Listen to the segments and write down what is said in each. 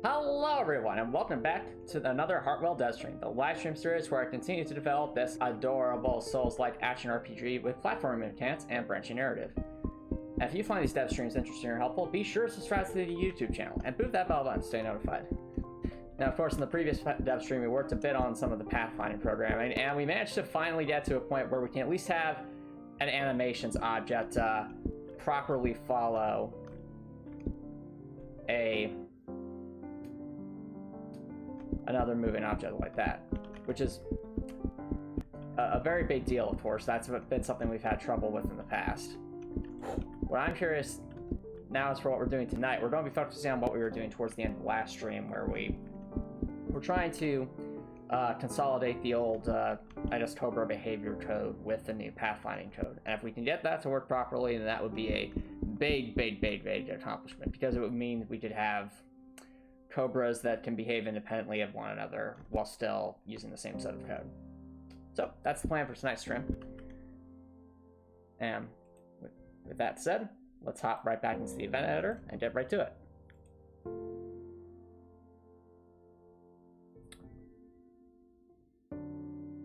Hello everyone and welcome back to another Heartwell dev stream, the live stream series where I continue to develop this adorable Souls-like action RPG with platforming mechanics and branching narrative. And if you find these dev streams interesting or helpful, be sure to subscribe to the YouTube channel and boot that bell button to stay notified. Now of course in the previous dev stream we worked a bit on some of the pathfinding programming and we managed to finally get to a point where we can at least have an animations object properly follow another moving object like that, which is a very big deal, of course. That's been something we've had trouble with in the past. What I'm curious now is for what we're doing tonight. We're going to be focusing on what we were doing towards the end of the last stream, where we were trying to consolidate the old, Cobra behavior code with the new pathfinding code. And if we can get that to work properly, then that would be a big accomplishment, because it would mean we could have Cobras that can behave independently of one another while still using the same set of code. So that's the plan for tonight's stream. And with that said, let's hop right back into the event editor and get right to it.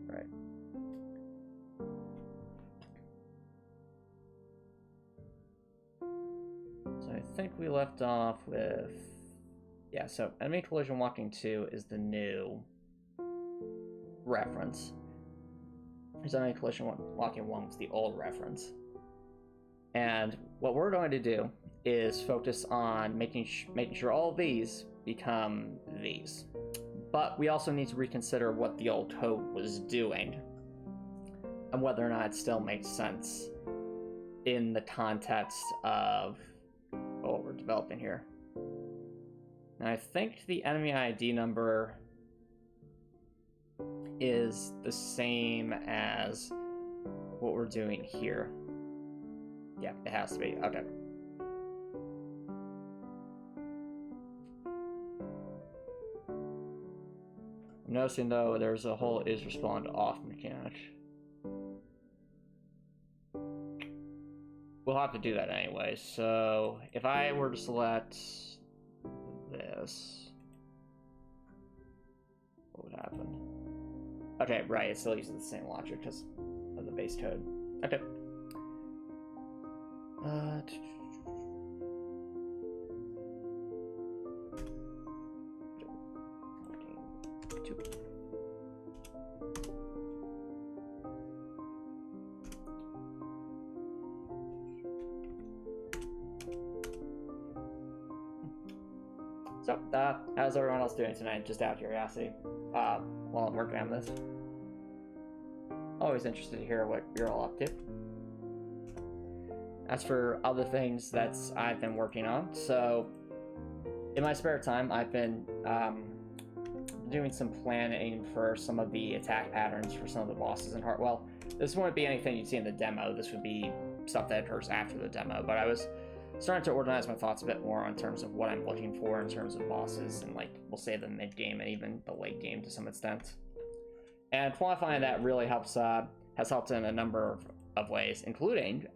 Right. So I think we left off with... Yeah, so enemy collision walking 2 is the new reference. There's enemy collision walking 1 was the old reference. And what we're going to do is focus on making sure all of these become these. But we also need to reconsider what the old code was doing and whether or not it still makes sense in the context of what we're developing here. Now, I think the enemy ID number is the same as what we're doing here. Yeah, it has to be. Okay. I'm noticing, though, there's a whole is respond off mechanic. We'll have to do that anyway. So if I were to select this, what would happen? Okay, right, it still uses the same logic because of the base code. Okay. So, how's everyone else doing tonight? Just out of curiosity, while I'm working on this. Always interested to hear what you're all up to. As for other things that I've been working on, so in my spare time, I've been doing some planning for some of the attack patterns for some of the bosses in Heartwell. This wouldn't be anything you'd see in the demo. This would be stuff that occurs after the demo, but I was starting to organize my thoughts a bit more in terms of what I'm looking for in terms of bosses and, like, we'll say the mid game and even the late game to some extent. And quantifying that really helps has helped in a number of ways, including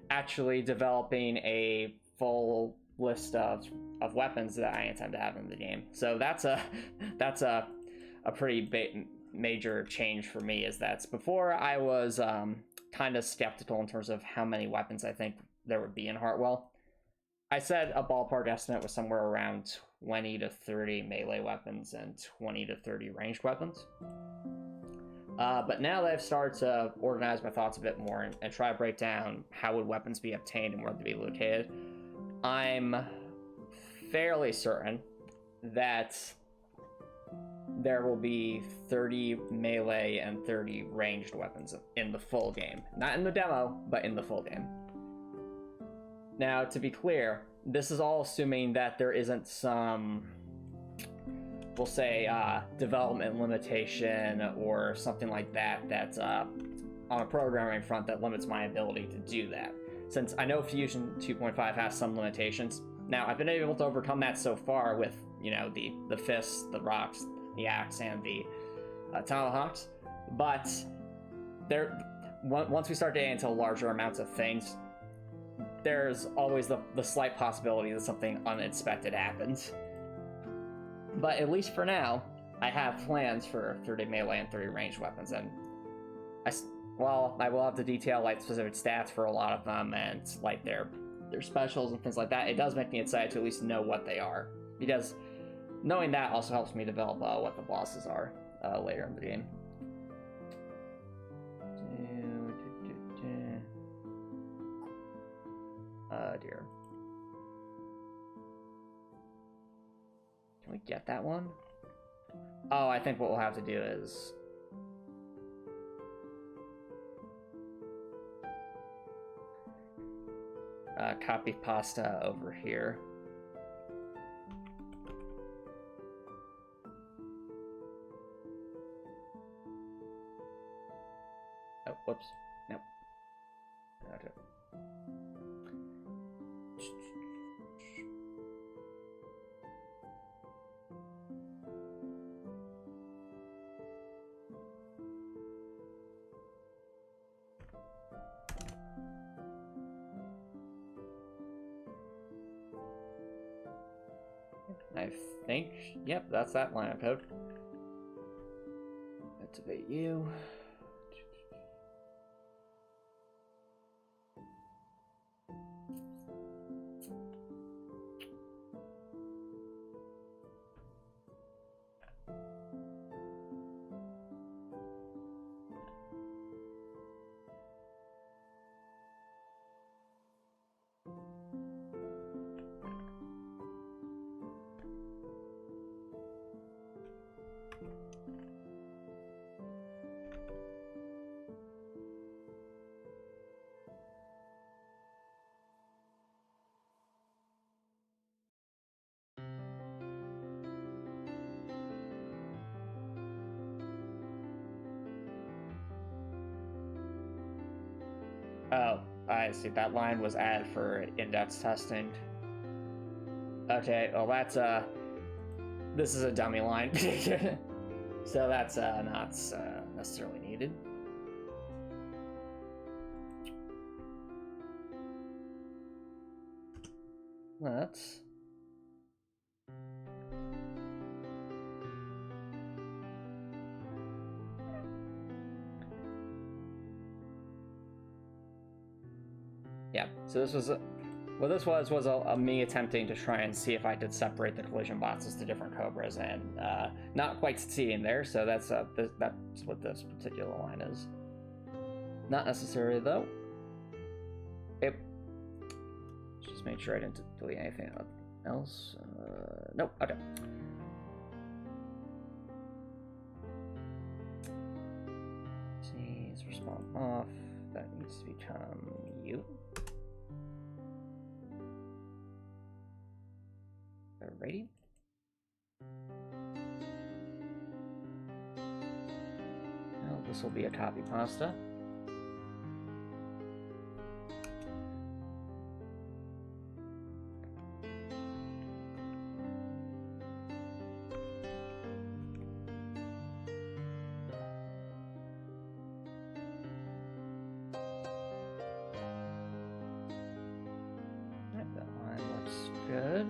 actually developing a full list of weapons that I intend to have in the game. So that's a pretty major change for me. Is that before I was kind of skeptical in terms of how many weapons I think there would be in Heartwell. I said a ballpark estimate was somewhere around 20 to 30 melee weapons and 20 to 30 ranged weapons. But now that I've started to organize my thoughts a bit more and try to break down how would weapons be obtained and where they'd be located, I'm fairly certain that there will be 30 melee and 30 ranged weapons in the full game. Not in the demo, but in the full game. Now, to be clear, this is all assuming that there isn't some, we'll say, development limitation or something like that that's on a programming front that limits my ability to do that. Since I know Fusion 2.5 has some limitations. Now, I've been able to overcome that so far with, you know, the fists, the rocks, the axe, and the tomahawks. But once we start getting into larger amounts of things, there's always the slight possibility that something unexpected happens. But at least for now, I have plans for 30 melee and 30 ranged weapons, and I will have to detail like specific stats for a lot of them and like their specials and things like that. It does make me excited to at least know what they are, because knowing that also helps me develop what the bosses are later in the game. Dear. Can we get that one? Oh, I think what we'll have to do is... copy pasta over here. Oh, whoops. Nope. Okay. I think, yep, that's that line of code. Activate you. Oh, I see. That line was added for index testing. Okay, well that's this is a dummy line. So that's not necessarily needed. Let's... Yeah, so this was what this was a me attempting to try and see if I could separate the collision boxes to different cobras, and not quite succeeding there. So that's what this particular line is. Not necessary though. It just make sure I didn't delete anything else. Nope. Okay. Seize respawn off. That needs to become you. Alrighty. Now this will be a copy pasta. That line looks good.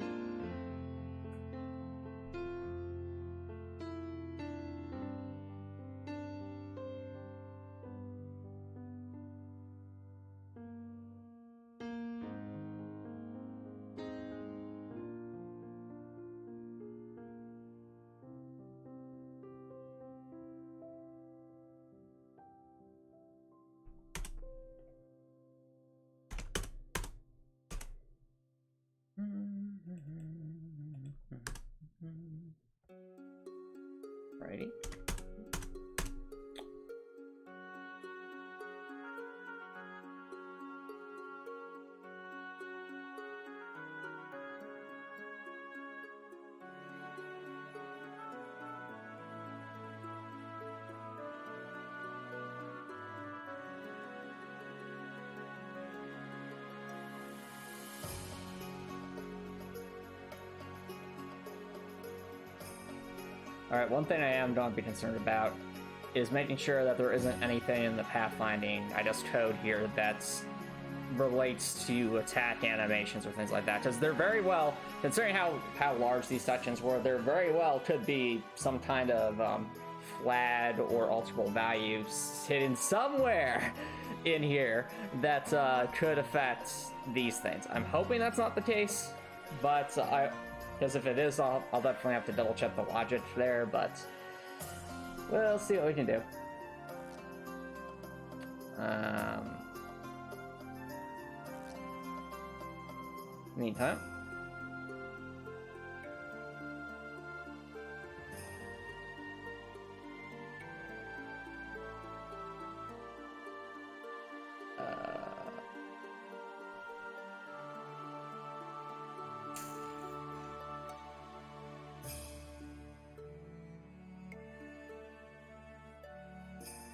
Righty. Alright, one thing I am going to be concerned about is making sure that there isn't anything in the pathfinding I just code here that's relates to attack animations or things like that, because they're very well, considering how large these sections were, there very well could be some kind of FLAD or alterable value hidden somewhere in here that could affect these things. I'm hoping that's not the case, but because if it is, I'll definitely have to double check the logic there, but we'll see what we can do. Meantime,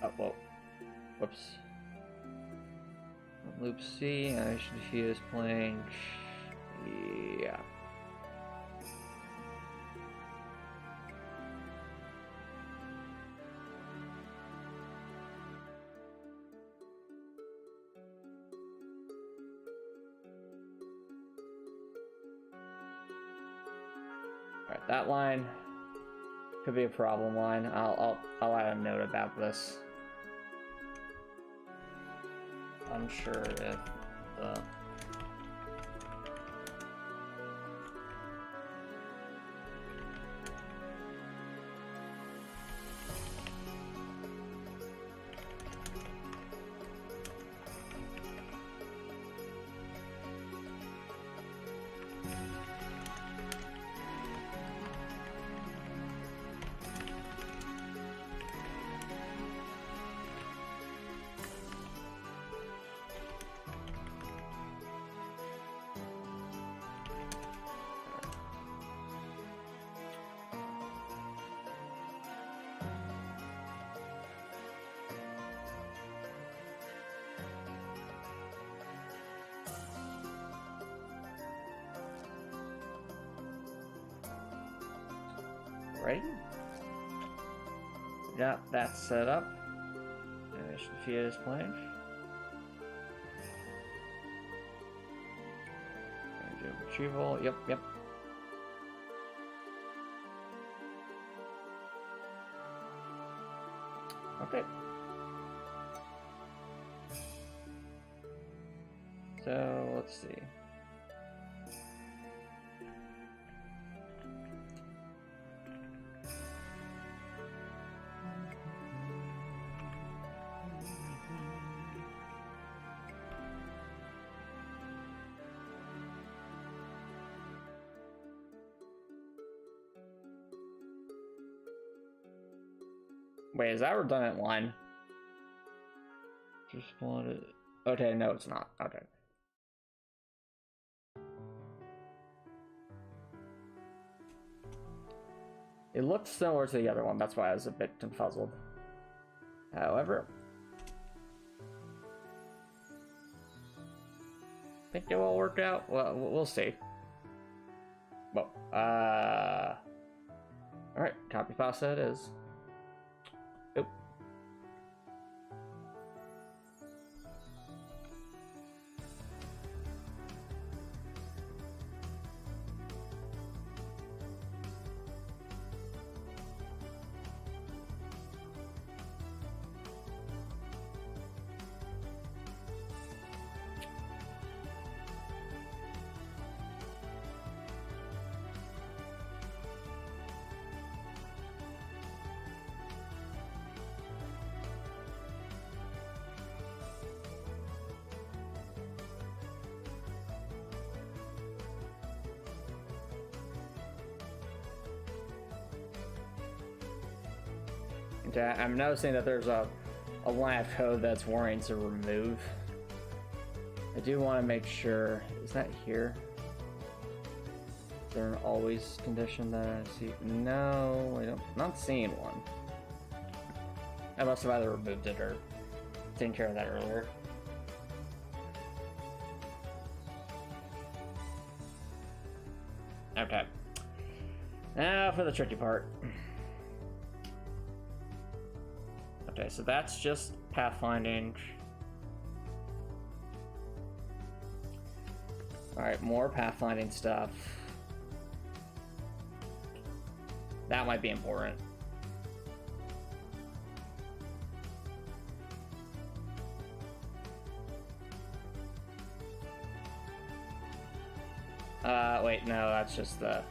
oh, whoa. Whoops. Loop C, animation diffuse playing. Yeah. Alright, that line could be a problem line. I'll add a note about this. Unsure if the right? Got that set up. Animation diffuse playing. Retrieval. Yep. Okay. So let's see. Wait, is that redundant line? Just wanted. Okay, no, it's not. Okay. It looked similar to the other one, that's why I was a bit confuzzled. However, I think it will work out. Well, we'll see. Well, alright, copy pasta it is. Oop. I'm noticing that there's a line of code that's wanting to remove. I do want to make sure, is that here? Is there an always condition that I see? No, I'm not seeing one. I must have either removed it or taken care of that earlier. Okay. Now for the tricky part. Okay, so that's just pathfinding. Alright, more pathfinding stuff. That might be important. Wait, no, that's just the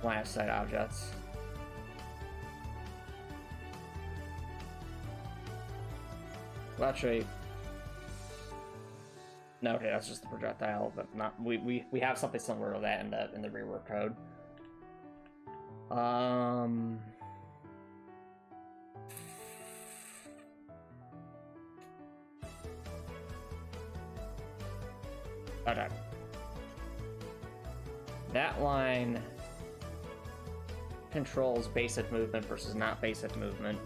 line of sight objects. Well, actually, no, okay, that's just the projectile, but not we have something similar to that in the rework code. Okay. That line controls basic movement versus not basic movement,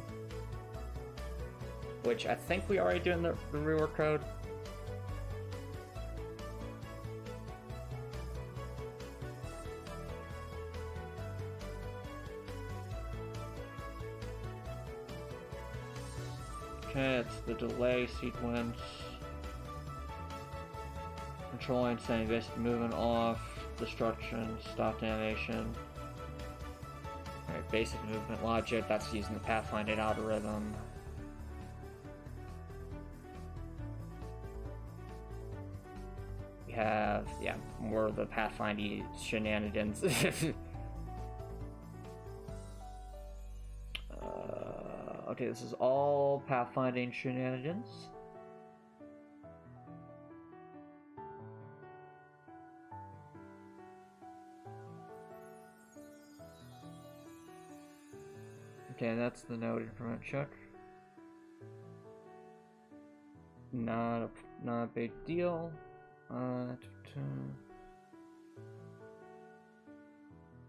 which I think we already do in the rework code. Okay, it's the delay sequence. Controlling, setting basic movement off, destruction, stop animation. Alright, basic movement logic, that's using the pathfinding algorithm. We have, yeah, more of the pathfinding shenanigans. Okay, this is all pathfinding shenanigans. Okay, that's the node increment check. Not a big deal.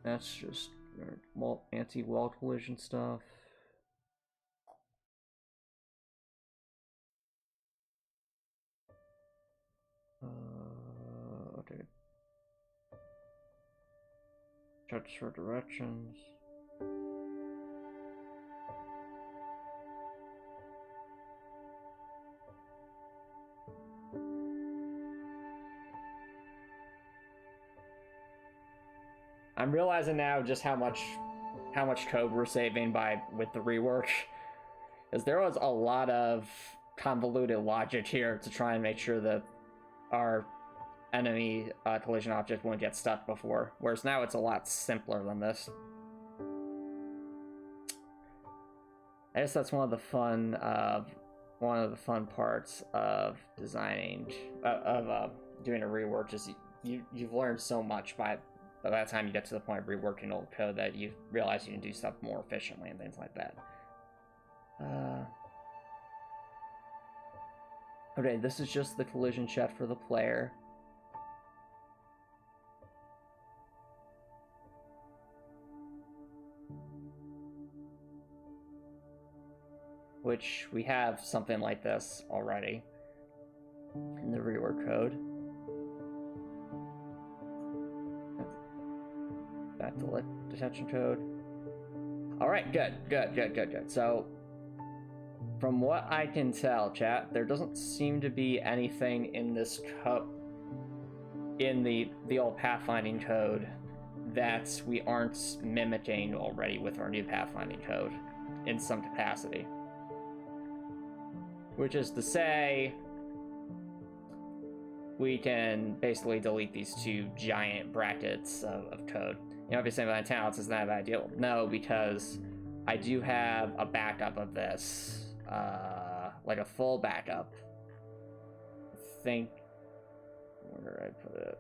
That's just anti-wall collision stuff. Okay. Checks for directions. I'm realizing now just how much code we're saving with the rework, because there was a lot of convoluted logic here to try and make sure that our enemy collision object wouldn't get stuck before, whereas now it's a lot simpler than this. I guess that's one of the fun parts of designing doing a rework, is you've learned so much by the time you get to the point of reworking old code that you realize you can do stuff more efficiently and things like that. Okay, this is just the collision check for the player. Which we have something like this already in the rework code. Back to detection code. Alright, good. So, from what I can tell, chat, there doesn't seem to be anything in this code, in the old pathfinding code, that we aren't mimicking already with our new pathfinding code in some capacity. Which is to say, we can basically delete these two giant brackets of code. You know, if you're saying about italics, is that ideal? No, because I do have a backup of this. Like a full backup. I think, where did I put it?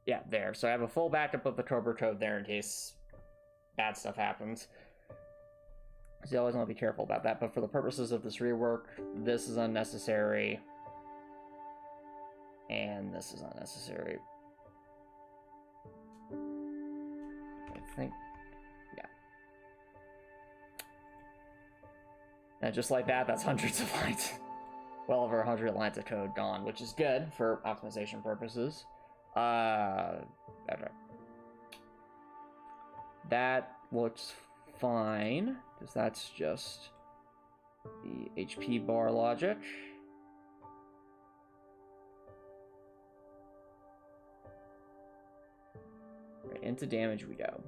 Yeah, there. So I have a full backup of the Cobra code there in case bad stuff happens. So you always want to be careful about that. But for the purposes of this rework, this is unnecessary. And this is unnecessary. I think, yeah. And just like that, that's hundreds of lines. Well over 100 lines of code gone, which is good for optimization purposes. Okay. that looks fine, because that's just the HP bar logic. Right, into damage we go.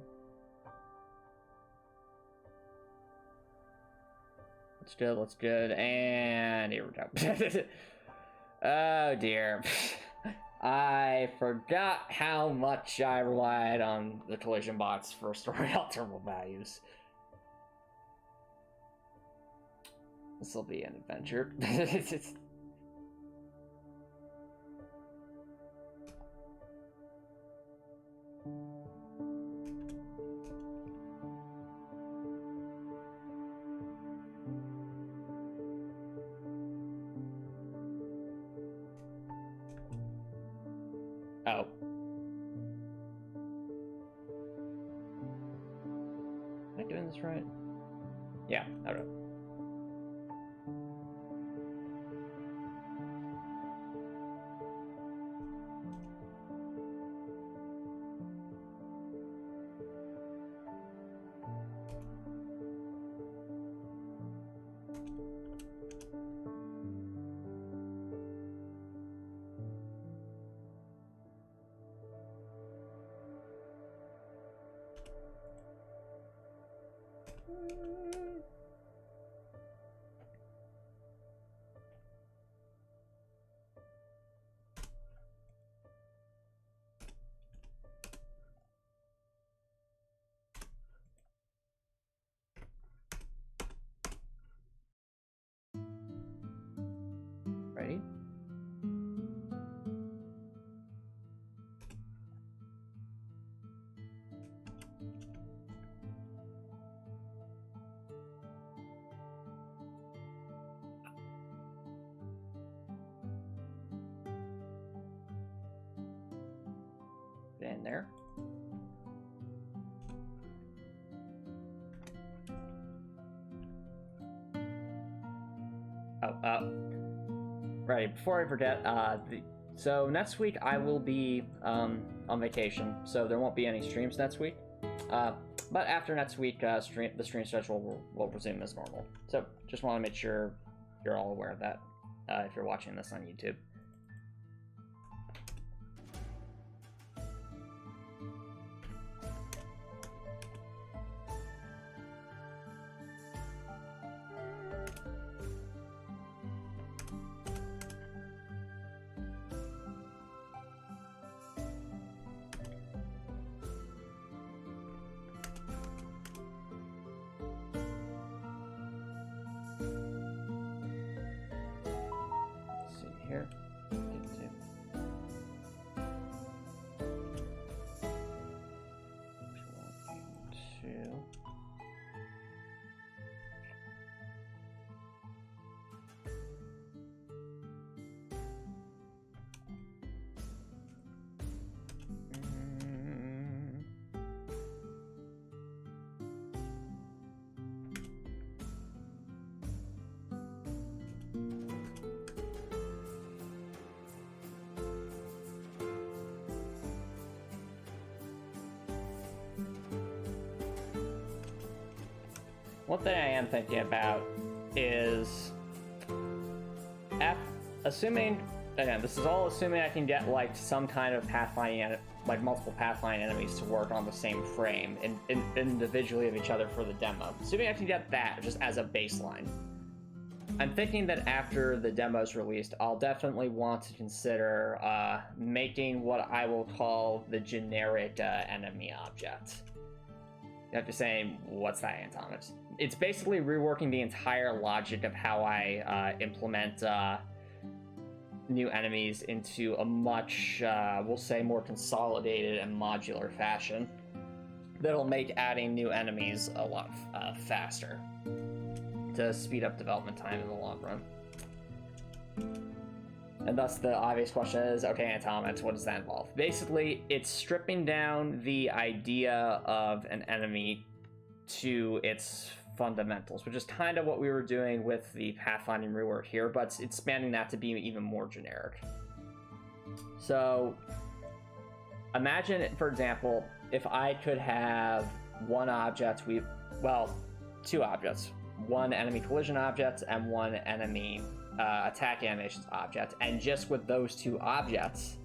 Looks good, and here we go. Oh dear. I forgot how much I relied on the collision bots for storing out thermal values. This will be an adventure. Oh. Am I doing this right? Yeah, I don't know. Ready? In there. Right, before I forget, so next week I will be on vacation, so there won't be any streams next week. But after next week, the stream schedule will resume as normal. So just want to make sure you're all aware of that if you're watching this on YouTube. Here. One thing I am thinking about is, assuming, again, this is all assuming I can get like some kind of pathfinding, like multiple pathfinding enemies to work on the same frame individually of each other for the demo. Assuming I can get that just as a baseline. I'm thinking that after the demo is released, I'll definitely want to consider making what I will call the generic enemy object. You have to say, what's that, Antomicx? It's basically reworking the entire logic of how I implement new enemies into a much, we'll say, more consolidated and modular fashion that'll make adding new enemies a lot faster to speed up development time in the long run. And thus the obvious question is, okay, Antomicx, what does that involve? Basically, it's stripping down the idea of an enemy to its fundamentals, which is kind of what we were doing with the Pathfinding rework here, but it's expanding that to be even more generic. So imagine, for example, if I could have one object, two objects. One enemy collision object and one enemy attack animations object. And just with those two objects,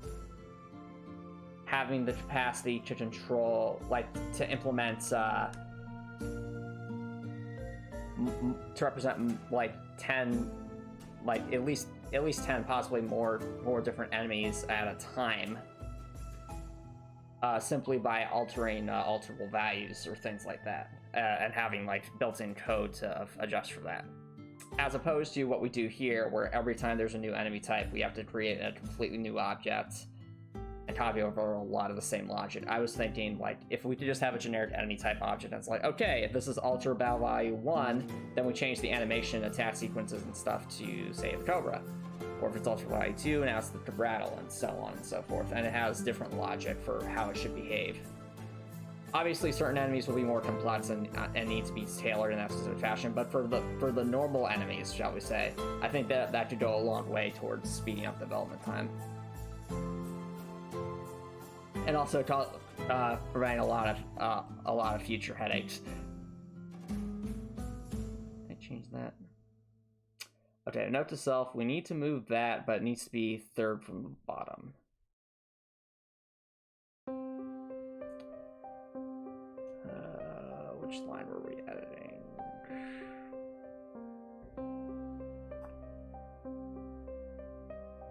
having the capacity to control, like, to implement, to represent, like, 10, like, at least 10, possibly more different enemies at a time, simply by altering alterable values or things like that, and having, like, built-in code to adjust for that. As opposed to what we do here, where every time there's a new enemy type, we have to create a completely new object and copy over a lot of the same logic. I was thinking, like, if we could just have a generic enemy type object, and it's like, okay, if this is alter battle value 1, then we change the animation, attack sequences, and stuff to, say, the Cobra. Or if it's alter value 2, now it's the Rattle, and so on and so forth. And it has different logic for how it should behave. Obviously, certain enemies will be more complex and need to be tailored in that specific fashion, but for the normal enemies, shall we say, I think that could go a long way towards speeding up development time. And also preventing a lot of future headaches. Can I change that? Okay, note to self: we need to move that, but it needs to be third from the bottom. Which line were we editing?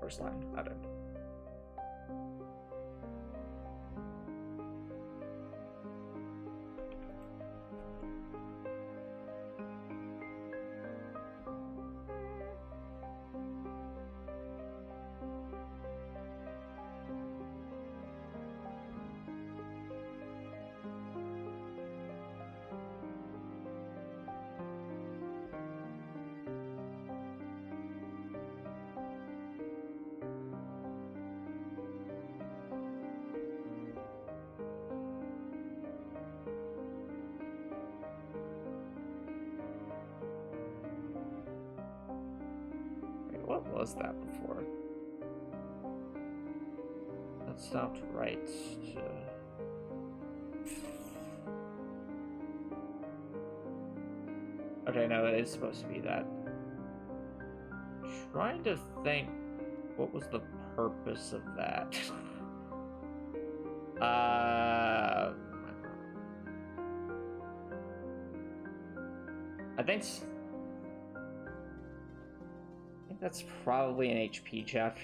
First line, edit. What was that before? That stopped right. Okay, no, it is supposed to be that. Trying to think, what was the purpose of that? I think that's probably an HP check.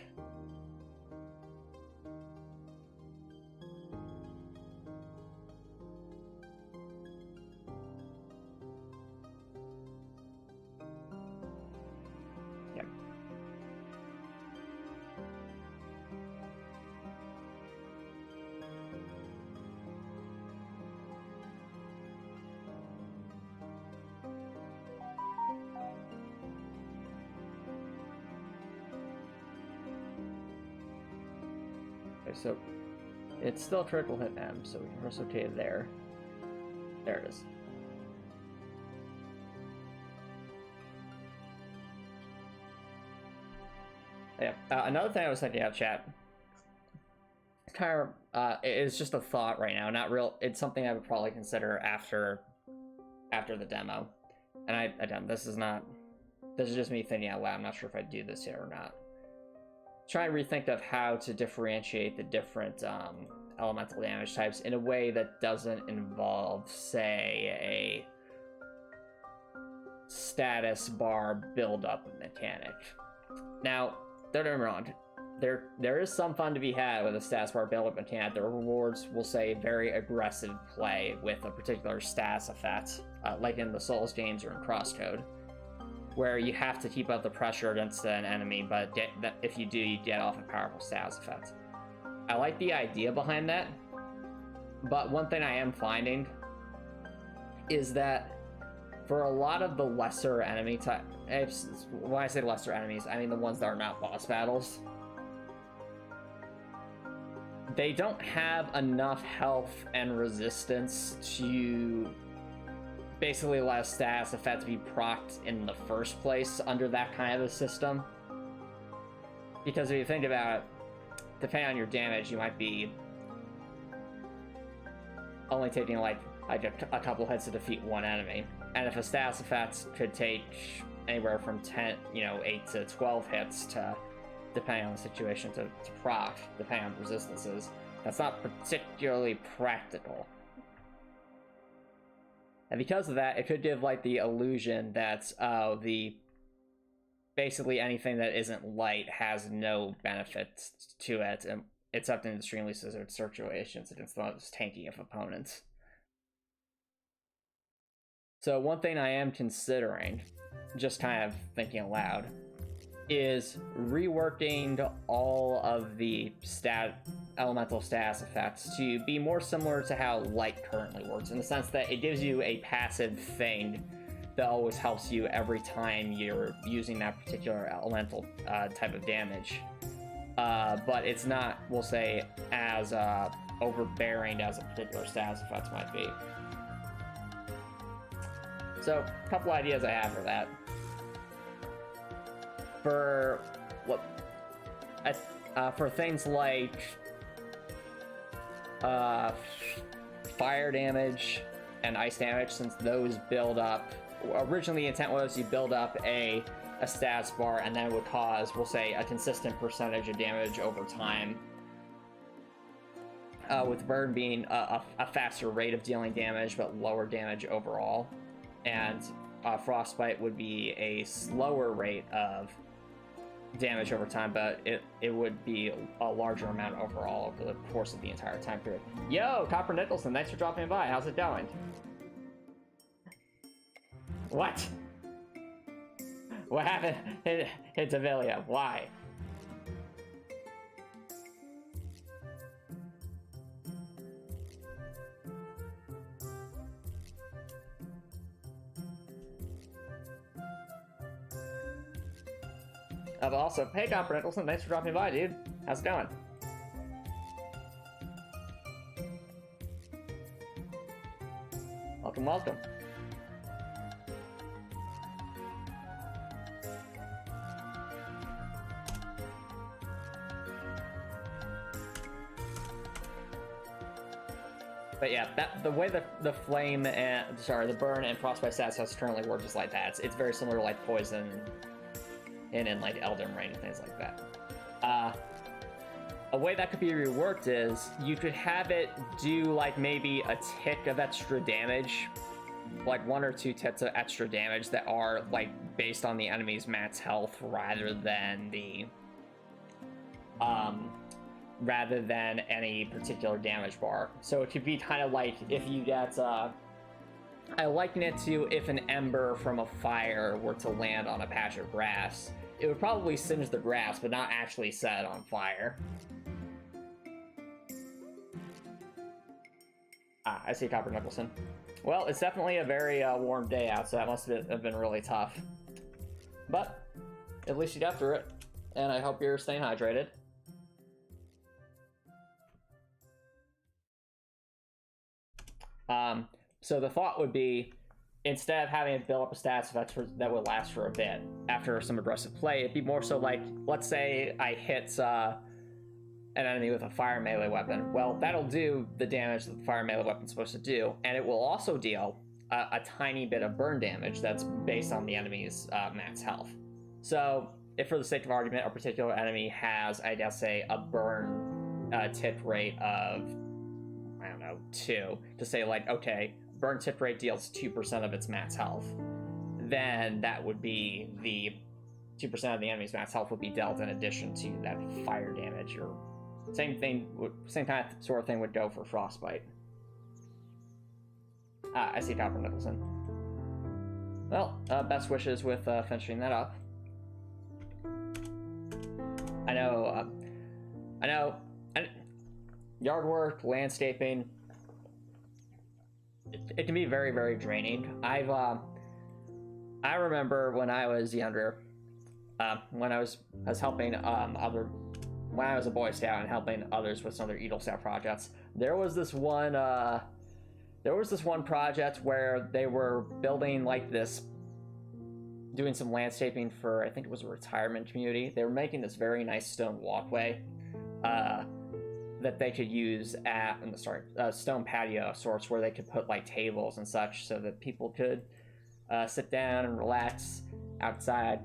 Yep. So it's still a critical hit M, so we can press OK there. There it is. Yeah. Another thing I was thinking out, chat. Kind of, it's just a thought right now. Not real. It's something I would probably consider after the demo. And this is just me thinking out loud. I'm not sure if I do this yet or not. Try and rethink of how to differentiate the different elemental damage types in a way that doesn't involve, say, a status bar build-up mechanic. Now, don't get me wrong, there is some fun to be had with a status bar build-up mechanic. The rewards will say very aggressive play with a particular status effect, like in the Souls games or in Crosscode, where you have to keep up the pressure against an enemy, but if you do, you get off a powerful status effect. I like the idea behind that, but one thing I am finding is that for a lot of the lesser enemy types, when I say lesser enemies, I mean the ones that are not boss battles, they don't have enough health and resistance to basically allow status effect to be procced in the first place under that kind of a system. Because if you think about it, depending on your damage, you might be only taking like like a couple hits to defeat one enemy. And if a status effect could take anywhere from 10, 8 to 12 hits to, depending on the situation, to proc, depending on resistances, that's not particularly practical. And because of that, it could give like the illusion that basically anything that isn't light has no benefit to it, and except in extremely specific situations against the most tanky of opponents. So one thing I am considering, just kind of thinking aloud, is reworking all of the elemental status effects to be more similar to how light currently works, in the sense that it gives you a passive thing that always helps you every time you're using that particular elemental type of damage. But it's not, we'll say, as overbearing as a particular status effect might be. So, a couple ideas I have for that. For things like fire damage and ice damage, since those build up. Originally, the intent was you build up a status bar, and then it would cause, we'll say, a consistent percentage of damage over time. With burn being a faster rate of dealing damage, but lower damage overall. And frostbite would be a slower rate of damage over time, but it would be a larger amount overall over the course of the entire time period. Yo, Copper Nicholson, thanks for dropping by. How's it going? What? What happened in Tavalia? Why? But also, hey, Copper Nicholson, thanks for dropping by, dude. How's it going? Welcome, welcome. But yeah, the way the flame and the burn and frostbite stats currently work is like that. It's very similar to like poison and in like Elden Ring and things like that. A way that could be reworked is you could have it do like maybe a tick of extra damage, like 1 or 2 ticks of extra damage that are like based on the enemy's max health rather than any particular damage bar. So it could be kind of like if you get I liken it to if an ember from a fire were to land on a patch of grass. It would probably singe the grass, but not actually set it on fire. I see Copper Nicholson. Well, it's definitely a very warm day out, so that must have been really tough. But at least you got through it, and I hope you're staying hydrated. So the thought would be, instead of having it build up a stats effect that would last for a bit after some aggressive play, it'd be more so like, let's say I hit an enemy with a fire melee weapon. Well, that'll do the damage that the fire melee weapon's supposed to do, and it will also deal a tiny bit of burn damage that's based on the enemy's max health. So, if for the sake of argument, a particular enemy has, I guess, say, a burn tip rate of, I don't know, 2, to say, like, okay, burn tip rate deals 2% of its max health, then that would be the 2% of the enemy's max health would be dealt in addition to that fire damage, or same kind of sort of thing would go for frostbite. I see Copper Nicholson. Well, best wishes with finishing that up. I know, yard work, landscaping, it can be very, very draining. I remember when I was younger, when I was helping when I was a Boy Scout and helping others with some of their Eagle Scout projects, there was this one project where they were building like this, doing some landscaping for, I think it was a retirement community. They were making this very nice stone walkway. that they could use at stone patio of sorts, where they could put like tables and such, so that people could sit down and relax outside.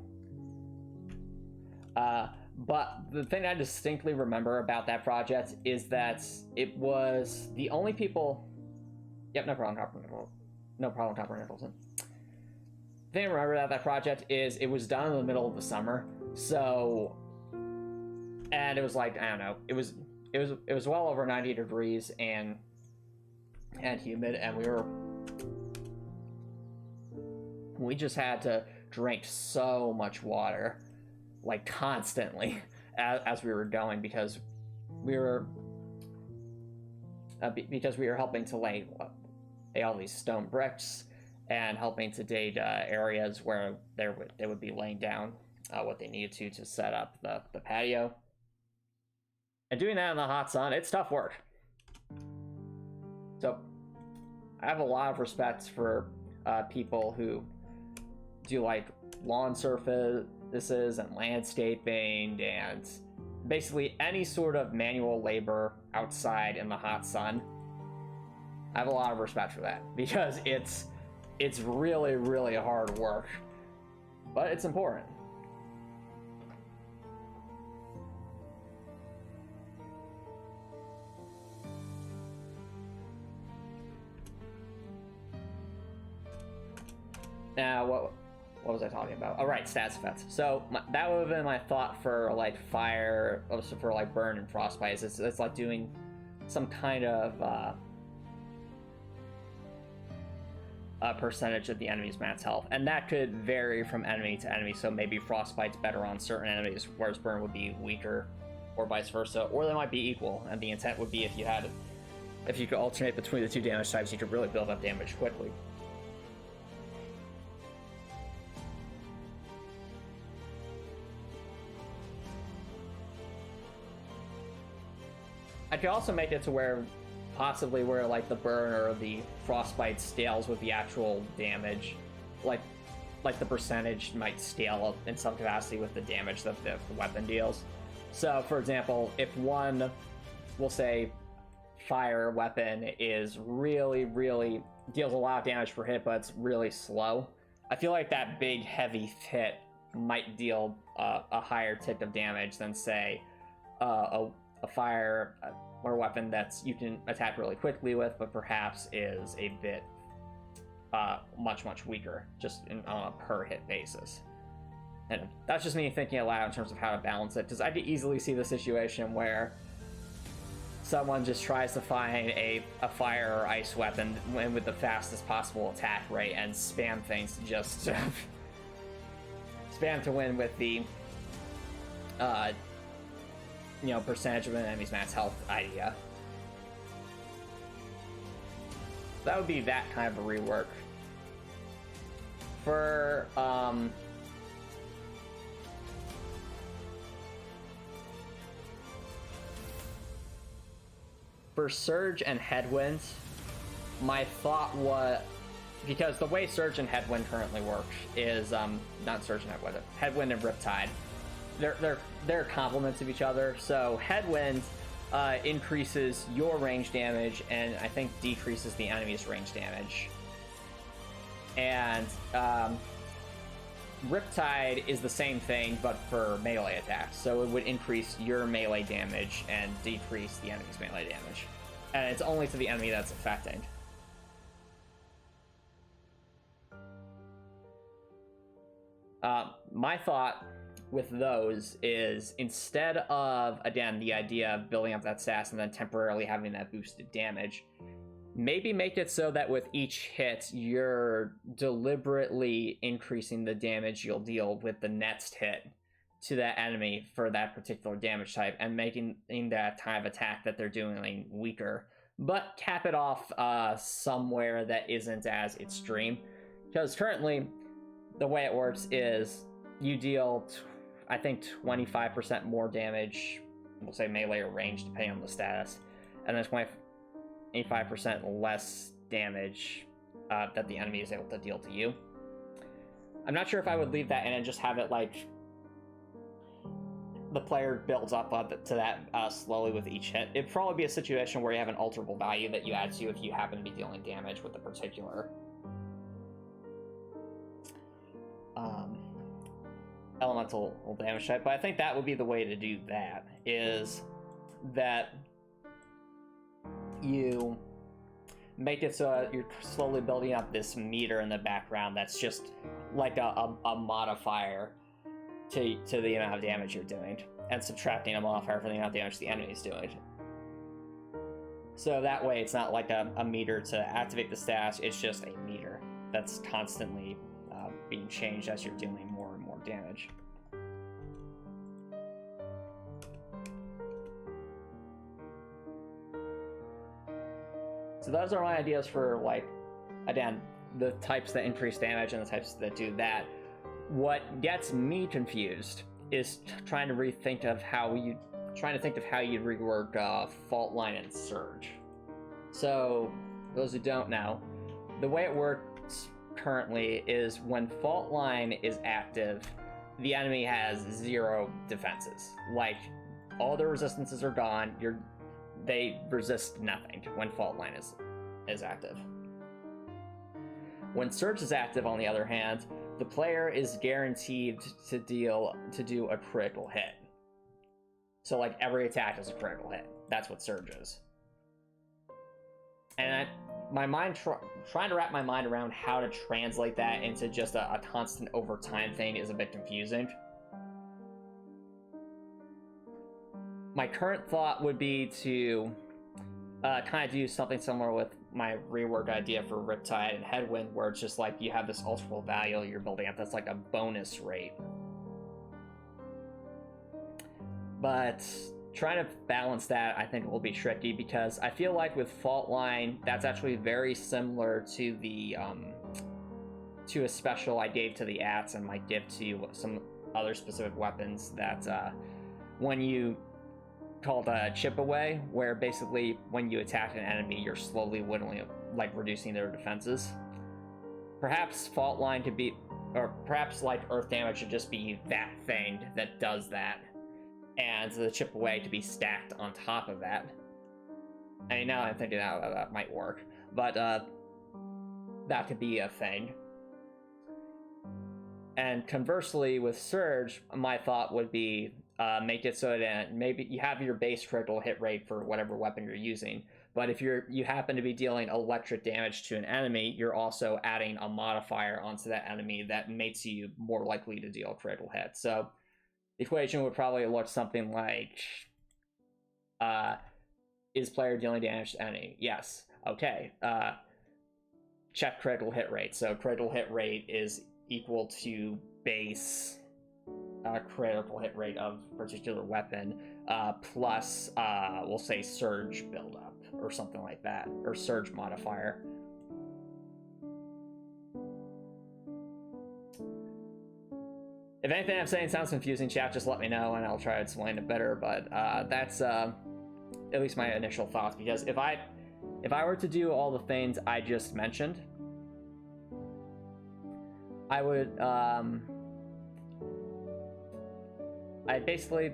But the thing I distinctly remember about that project is that it was the only people. Yep, no problem, Copper Nicholson. The thing I remember about that project is it was done in the middle of the summer, so, and it was like, I don't know, it was well over 90 degrees and humid, and we just had to drink so much water, like constantly, as we were going, because we were helping to lay all these stone bricks and helping to date areas where they would be laying down what they needed to set up the patio. And doing that in the hot sun, it's tough work. So I have a lot of respect for people who do like lawn surfaces and landscaping and basically any sort of manual labor outside in the hot sun. I have a lot of respect for that, because it's really, really hard work, but it's important. Now, what was I talking about? Oh, right, stats effects. So that would have been my thought for like fire, also for like burn and frostbite. It's like doing some kind of a percentage of the enemy's max health, and that could vary from enemy to enemy. So maybe frostbite's better on certain enemies, whereas burn would be weaker, or vice versa, or they might be equal. And the intent would be if you could alternate between the two damage types, you could really build up damage quickly. I could also make it to where, possibly where like the burn or the frostbite scales with the actual damage, like the percentage might scale up in some capacity with the damage that the weapon deals. So, for example, if one, we'll say, fire weapon is really, really deals a lot of damage per hit, but it's really slow, I feel like that big heavy hit might deal a higher tick of damage than, say, a fire or weapon that's you can attack really quickly with, but perhaps is a bit much weaker just on a per hit basis. And that's just me thinking aloud in terms of how to balance it, because I could easily see the situation where someone just tries to find a fire or ice weapon with the fastest possible attack rate and spam things just to spam to win with the percentage of an enemy's max health idea. That would be that kind of a rework. For Surge and Headwind, my thought was, because the way Surge and Headwind currently work is not Surge and Headwind, Headwind and Riptide. They're complements of each other. So Headwind increases your range damage and I think decreases the enemy's range damage. And Riptide is the same thing but for melee attacks. So it would increase your melee damage and decrease the enemy's melee damage. And it's only to the enemy that's affecting. My thought with those is, instead of, again, the idea of building up that stats and then temporarily having that boosted damage, maybe make it so that with each hit you're deliberately increasing the damage you'll deal with the next hit to that enemy for that particular damage type, and making that type of attack that they're doing weaker, but cap it off somewhere that isn't as extreme. Because currently the way it works is you deal I think 25% more damage, we'll say melee or range depending on the status, and then 25% less damage that the enemy is able to deal to you. I'm not sure if I would leave that in and just have it like the player builds up to that slowly with each hit. It'd probably be a situation where you have an alterable value that you add to if you happen to be dealing damage with a particular elemental damage type. But I think that would be the way to do that, is that you make it so you're slowly building up this meter in the background that's just like a modifier to the amount of damage you're doing, and subtracting a modifier for the amount of damage the enemy's doing. So that way it's not like a meter to activate the stash, it's just a meter that's constantly being changed as you're dealing more and more damage. So those are my ideas for, like, again, the types that increase damage and the types that do that. What gets me confused is trying to think of how you'd rework Fault Line and Surge. So, those who don't know, the way it works currently is when Fault Line is active, the enemy has 0 defenses. Like, all their resistances are gone. They resist nothing when Fault Line is active. When Surge is active, on the other hand, the player is guaranteed to do a critical hit. So, like, every attack is a critical hit. That's what Surge is. And trying to wrap my mind around how to translate that into just a constant over time thing is a bit confusing. My current thought would be to kind of do something similar with my rework idea for Riptide and Headwind, where it's just like you have this alterable value you're building up that's like a bonus rate. But trying to balance that, I think, will be tricky, because I feel like with Fault Line, that's actually very similar to the to a special I gave to the Ats and might give to some other specific weapons that when you called a chip away, where basically when you attack an enemy, you're slowly whittling, like, reducing their defenses. Perhaps Fault Line could be, or perhaps like Earth Damage should just be that thing that does that, and the chip away to be stacked on top of that. I mean, now I'm thinking out that might work, but that could be a thing. And conversely, with Surge, my thought would be make it so that maybe you have your base critical hit rate for whatever weapon you're using, but if you happen to be dealing electric damage to an enemy, you're also adding a modifier onto that enemy that makes you more likely to deal critical hits. So the equation would probably look something like, is player dealing damage to enemy? Yes. Okay. Check critical hit rate. So critical hit rate is equal to base critical hit rate of particular weapon plus we'll say Surge buildup or something like that, or Surge modifier. If anything I'm saying sounds confusing, chat, just let me know and I'll try to explain it better. But that's at least my initial thoughts, because if I were to do all the things I just mentioned, I would I'd basically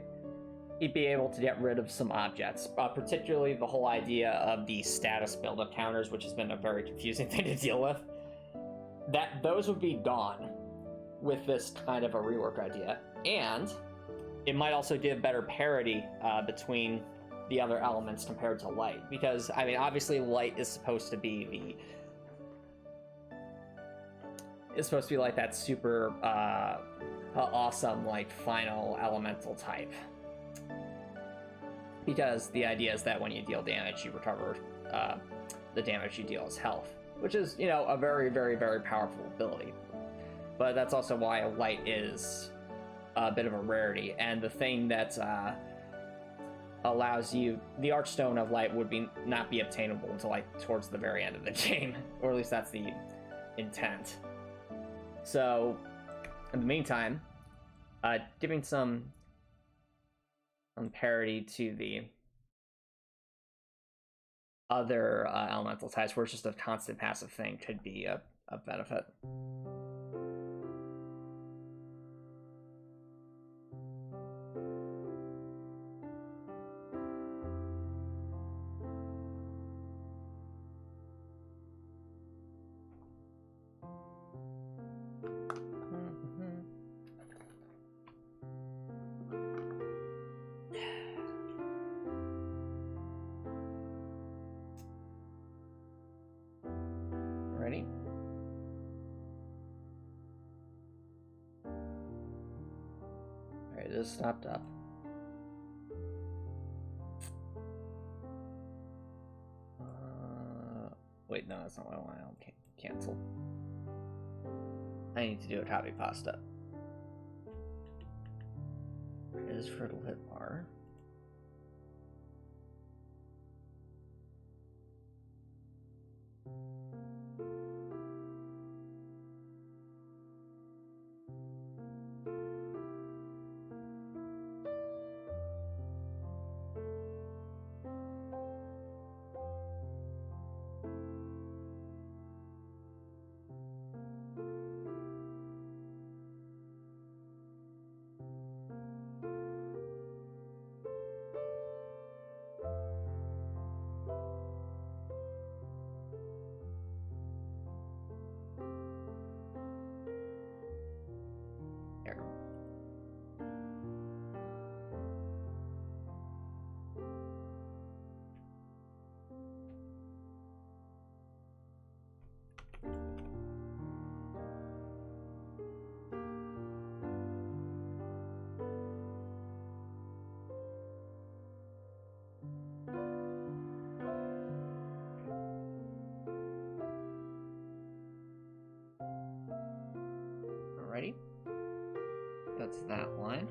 be able to get rid of some objects, particularly the whole idea of the status buildup counters, which has been a very confusing thing to deal with. Those would be gone with this kind of a rework idea, and it might also give better parity between the other elements compared to light, because I mean, obviously light is supposed to be like that super awesome, like, final elemental type, because the idea is that when you deal damage, you recover the damage you deal as health, which is, you know, a very, very, very powerful ability. But that's also why light is a bit of a rarity, and the thing that allows you, the Archstone of Light would not be obtainable until, like, towards the very end of the game, or at least that's the intent. So in the meantime, giving some parity to the other elemental types, where it's just a constant passive thing, could be a benefit. Alright, it is stopped up. Wait, no, that's not what I want. I'll cancel. I need to do a copy pasta. It is for the hit bar. Alrighty. That's that line.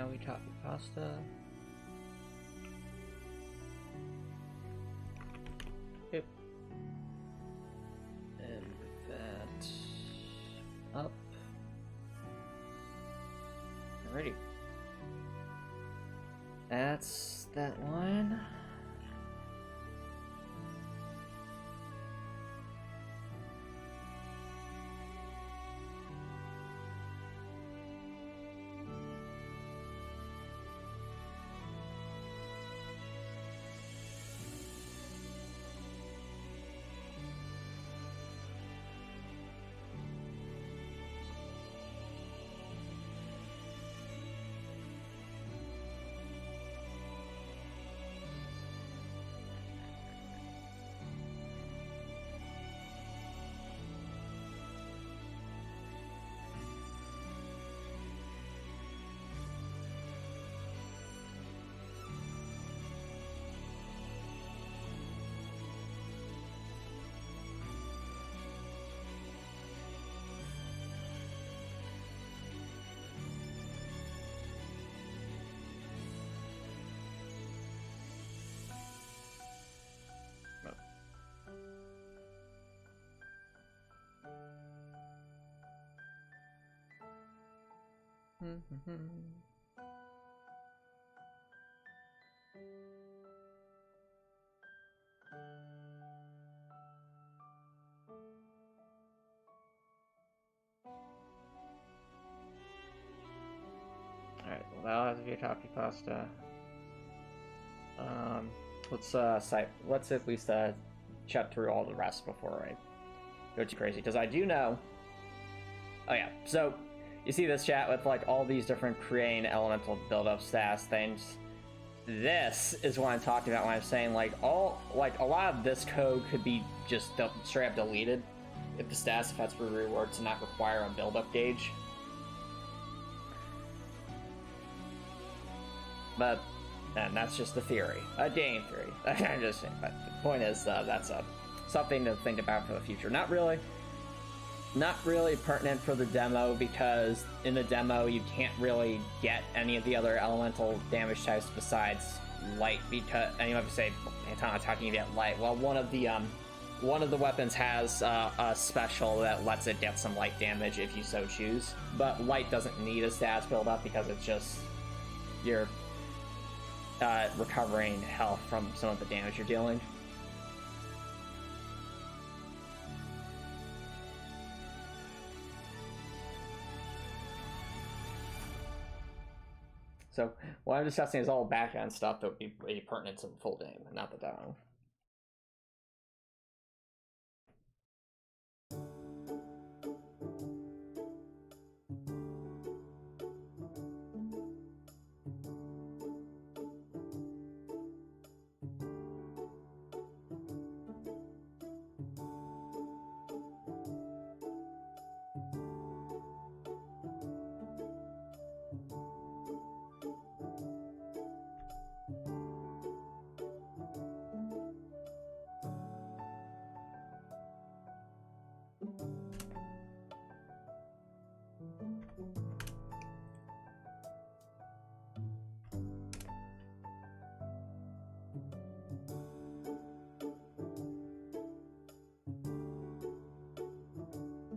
Now we copy pasta. Yep. And move that up. Alrighty. That's that line. Alright, well that'll have to be a copy pasta. Let's at least chat through all the rest before I go too crazy, because I do know. Oh yeah, so you see this chat with like all these different creating elemental build-up stats things. This is what I'm talking about when I'm saying like a lot of this code could be just straight up deleted if the stats effects were reworked to not require a build-up gauge. But and that's just a theory, a game theory. I'm just saying, but the point is that's something to think about for the future. Not really pertinent for the demo, because in the demo you can't really get any of the other elemental damage types besides light, because and you have to say, Antomicx, how can you get light? Well, one of the weapons has a special that lets it get some light damage if you so choose, but light doesn't need a stats build up because it's just you're recovering health from some of the damage you're dealing. So what I'm discussing is all backend stuff that would be pertinent to the full game, and not the demo.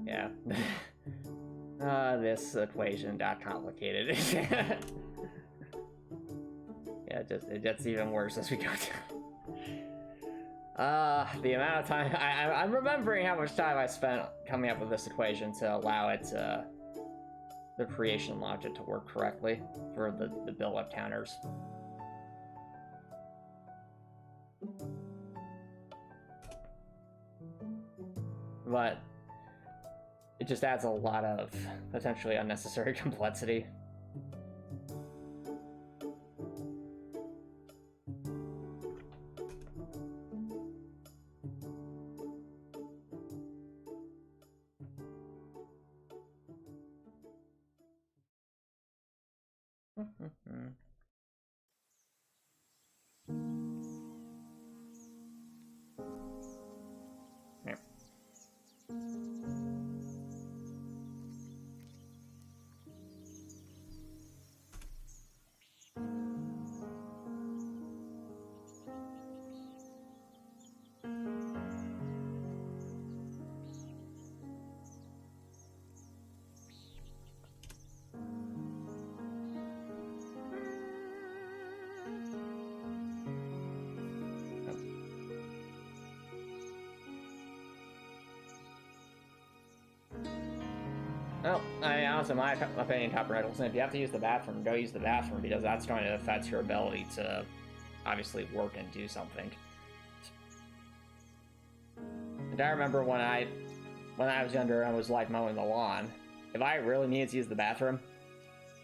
Yeah. This equation got complicated. Yeah, it gets even worse as we go down. The amount of time I'm remembering how much time I spent coming up with this equation to allow it to the creation logic to work correctly for the build-up counters. But it just adds a lot of potentially unnecessary complexity. Well, I mean, honestly, my opinion, Copper Nicholson, if you have to use the bathroom, go use the bathroom, because that's going to affect your ability to obviously work and do something. And I remember when I was younger and was like mowing the lawn, if I really needed to use the bathroom,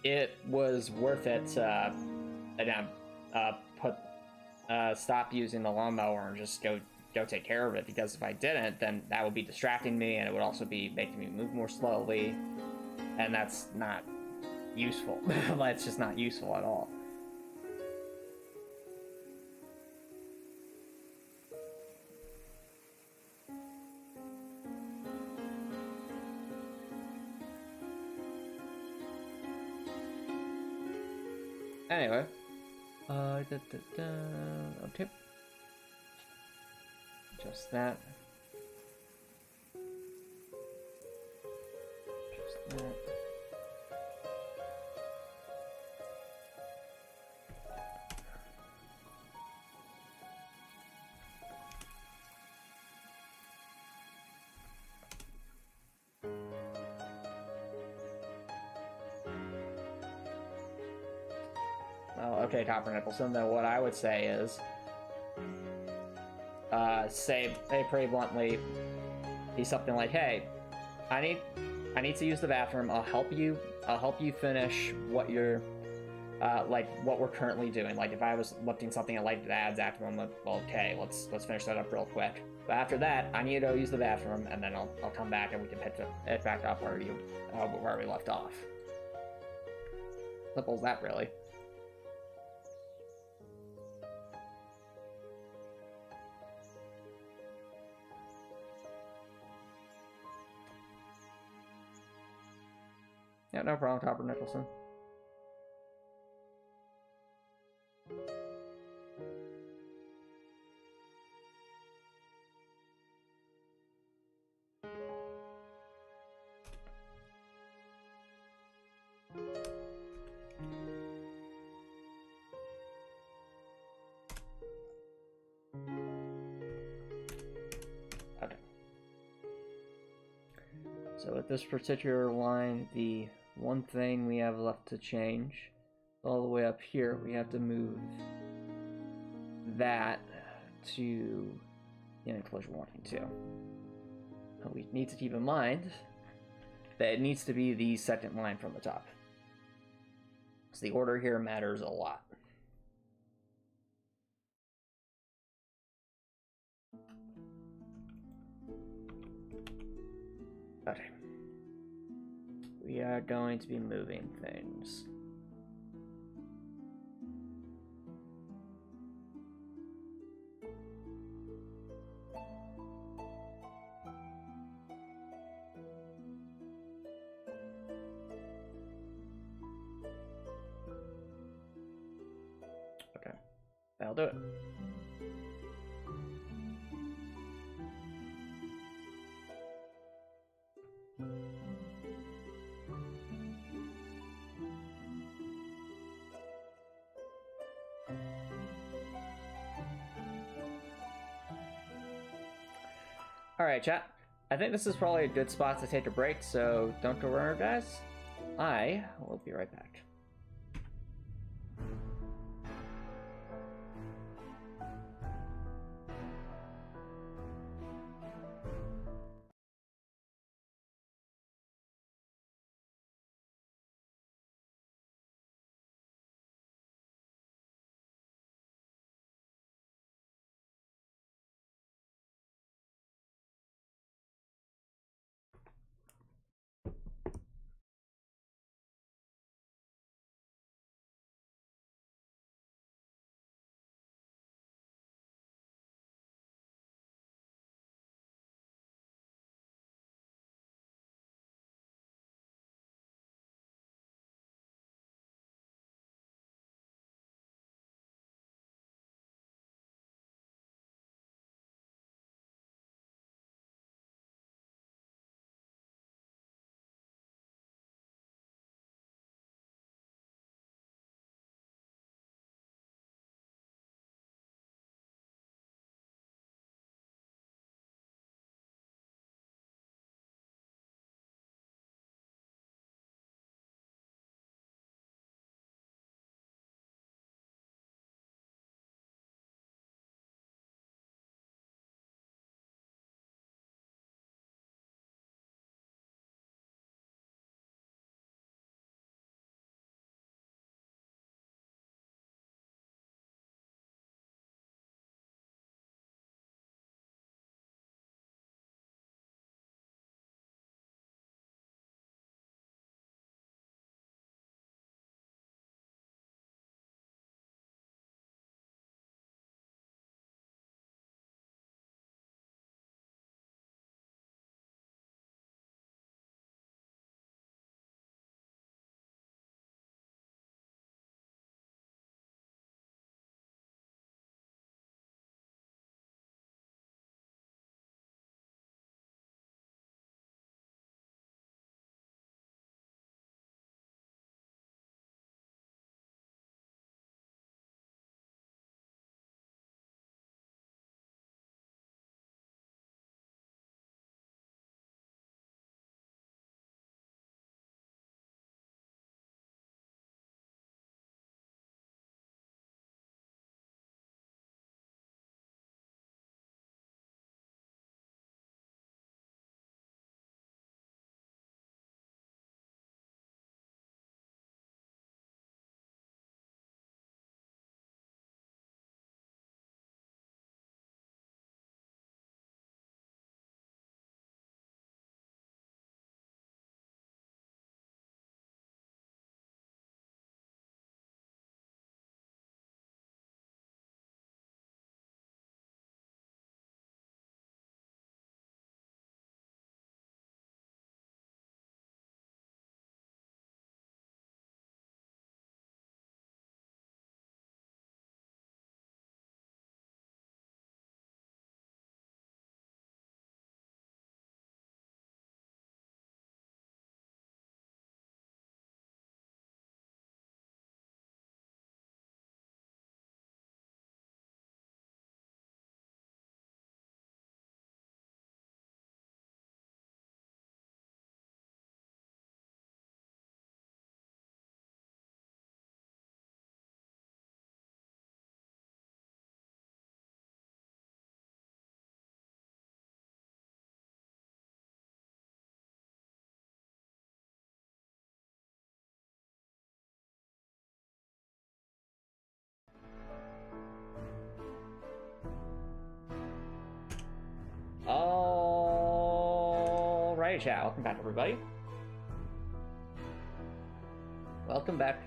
it was worth it to stop using the lawnmower and just go take care of it, because if I didn't, then that would be distracting me, and it would also be making me move more slowly, and that's not useful. That's just not useful at all. Anyway, okay, just that. Just that. Oh, okay, Copper Nicholson, then what I would say is, say pretty bluntly, be something like, hey, I need to use the bathroom, I'll help you finish what you're, like, what we're currently doing. Like, if I was lifting something at light adds after, I'm like, well, okay, let's finish that up real quick. But after that, I need to go use the bathroom, and then I'll come back and we can pick it back up where we left off. Simple as that, really. Yeah, no problem, Copper Nicholson. Okay. So with this particular line, the one thing we have left to change, all the way up here, we have to move that to collision warning too. But we need to keep in mind that it needs to be the second line from the top. So the order here matters a lot. Okay. We are going to be moving things. Okay, that'll do it. Alright, chat. I think this is probably a good spot to take a break, so don't go runner, guys. I will be right back. Alright, chat. Welcome back, everybody. Welcome back.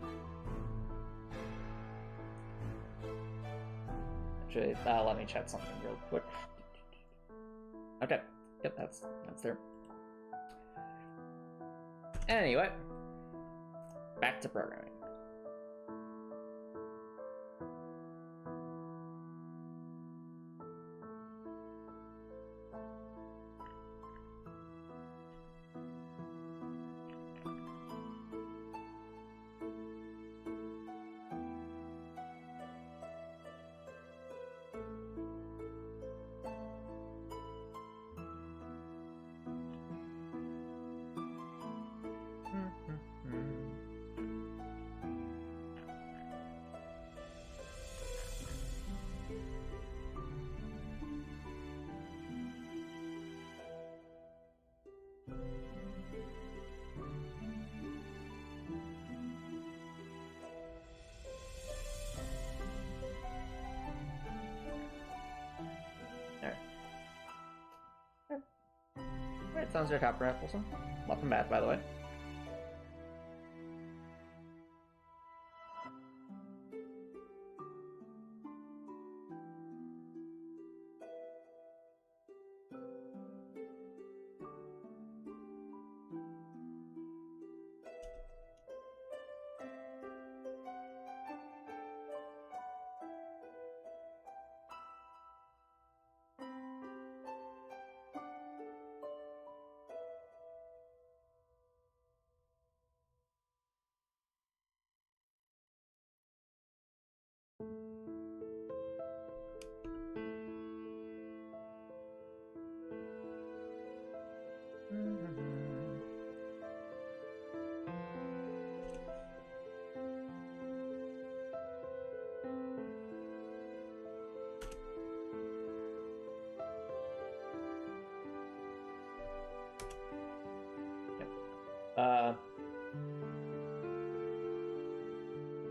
Actually, let me check something real quick. Okay. Yep, that's there. Anyway, back to programming. Alright, sounds like Copper Appleson. Welcome back, by the way.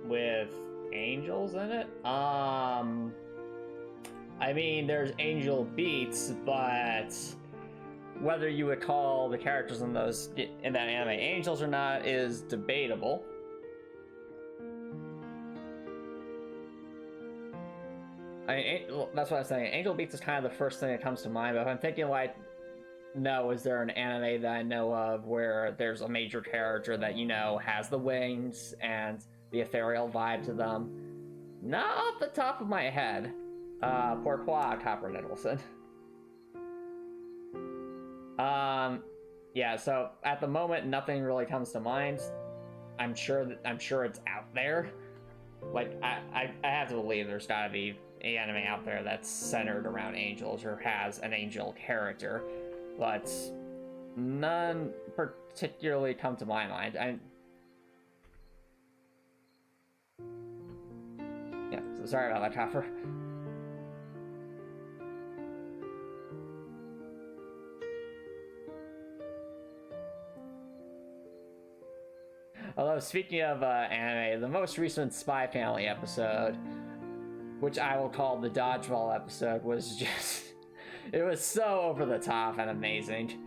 With angels in it? I mean, there's angel beats, but whether you would call the characters in that anime angels or not is debatable. I mean, that's what I'm saying. Angel beats is kind of the first thing that comes to mind, but if I'm thinking like, no, is there an anime that I know of where there's a major character that, you know, has the wings and the ethereal vibe to them? Not off the top of my head. Pourquoi, Copper Nicholson? Yeah, so at the moment, nothing really comes to mind. I'm sure it's out there. Like, I have to believe there's gotta be an anime out there that's centered around angels or has an angel character, but none particularly come to my mind. Yeah, so sorry about that, Copper. Although, speaking of anime, the most recent Spy Family episode, which I will call the Dodgeball episode, was just... it was so over the top and amazing.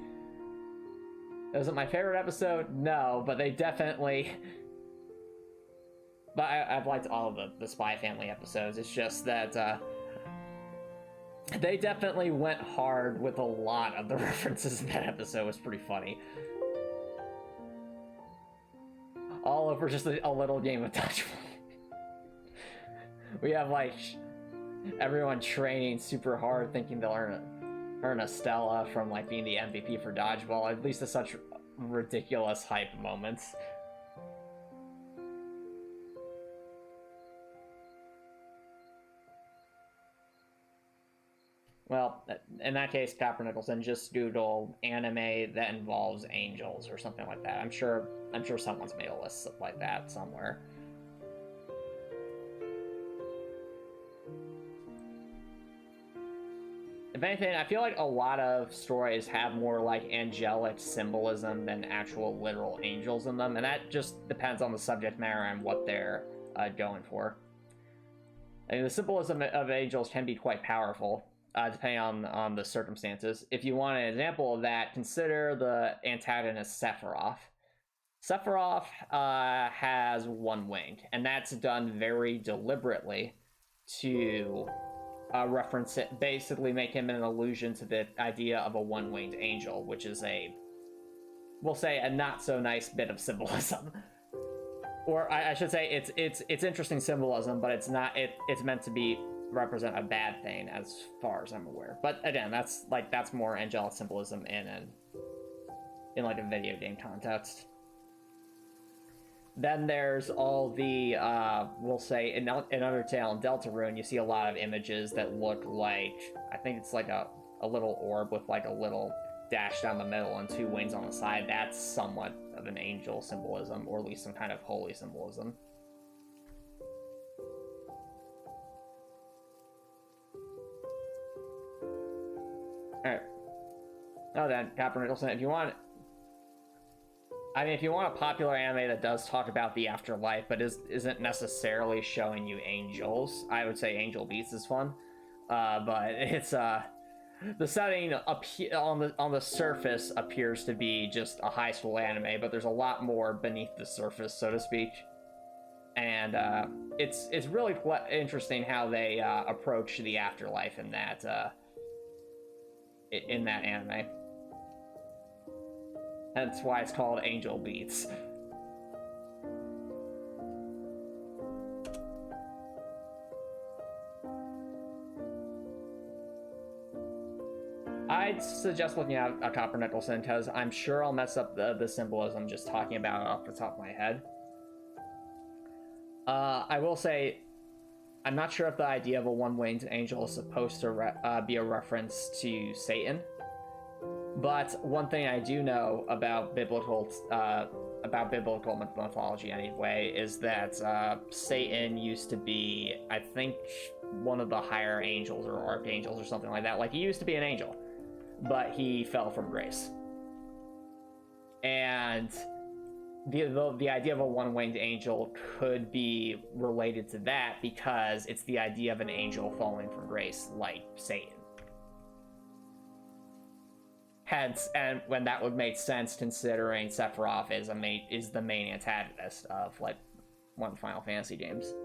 Was it my favorite episode? No, but they definitely... But I've liked all of the Spy Family episodes. It's just that they definitely went hard with a lot of the references in that episode. It was pretty funny. All over just a little game of dodgeball. We have like everyone training super hard, thinking they'll earn a Stella from like being the MVP for dodgeball. At least to such ridiculous hype moments. Well, in that case, Copper Nicholson, just doodle anime that involves angels or something like that. I'm sure someone's made a list like that somewhere. If anything, I feel like a lot of stories have more like angelic symbolism than actual literal angels in them, and that just depends on the subject matter and what they're going for. I mean, the symbolism of angels can be quite powerful. depending on the circumstances. If you want an example of that, consider the antagonist Sephiroth. Sephiroth has one wing, and that's done very deliberately to reference it, basically make him an allusion to the idea of a one-winged angel, which is we'll say, a not so nice bit of symbolism. Or I should say it's interesting symbolism, but it's not it's meant to represent a bad thing as far as I'm aware. But again, that's more angelic symbolism in like a video game context. Then there's all the we'll say in Undertale and Deltarune, you see a lot of images that look like, I think it's like a little orb with like a little dash down the middle and two wings on the side. That's somewhat of an angel symbolism, or at least some kind of holy symbolism. Alright. Now then, Captain Nicholson, if you want a popular anime that does talk about the afterlife, but isn't necessarily showing you angels, I would say Angel Beats is fun. But it's the setting on the surface appears to be just a high school anime, but there's a lot more beneath the surface, so to speak. And it's really interesting how they approach the afterlife in that anime. That's why it's called Angel Beats. I'd suggest looking at a Copper Nicholson, because I'm sure I'll mess up the symbolism just talking about it off the top of my head. I will say, I'm not sure if the idea of a one-winged angel is supposed to be a reference to Satan. But one thing I do know about biblical mythology anyway is that Satan used to be, I think, one of the higher angels or archangels or something like that. Like, he used to be an angel, but he fell from grace. And the idea of a one-winged angel could be related to that, because it's the idea of an angel falling from grace, like Satan. Hence, and when that would make sense, considering Sephiroth is the main antagonist of like one of the Final Fantasy games.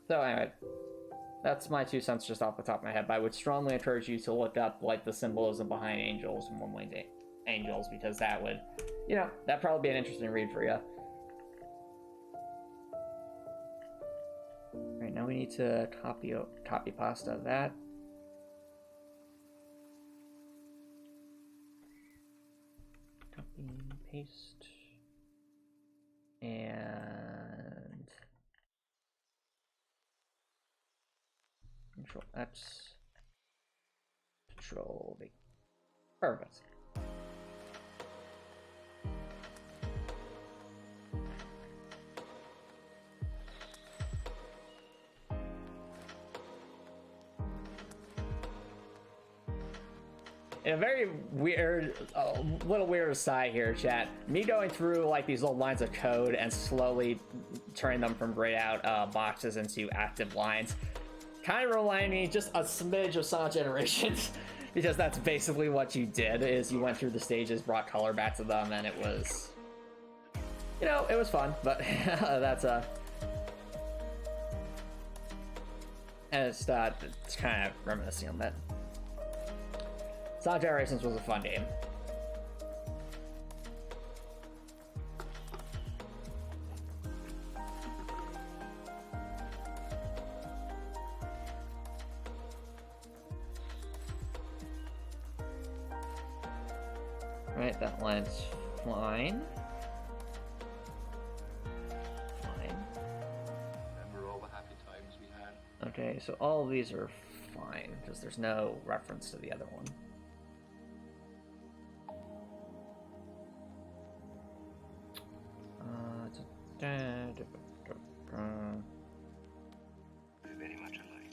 So anyway, that's my 2 cents just off the top of my head, but I would strongly encourage you to look up like the symbolism behind angels and one-winged angels, because that would, that'd probably be an interesting read for you. Alright, now we need to copy pasta that. Copy, paste, and Control X, Control V. Perfect. In a very weird, little weird aside here, chat, me going through like these old lines of code and slowly turning them from grayed out boxes into active lines kind of reminded me just a smidge of Sonic Generations, because that's basically what you did, is you went through the stages, brought color back to them, and it was, it was fun, but that's and it's kind of reminiscing on that. Sonic Generations was a fun game. Right, that line's fine. Remember all the happy times we had? Okay, so all of these are fine, because there's no reference to the other one. Very much alike.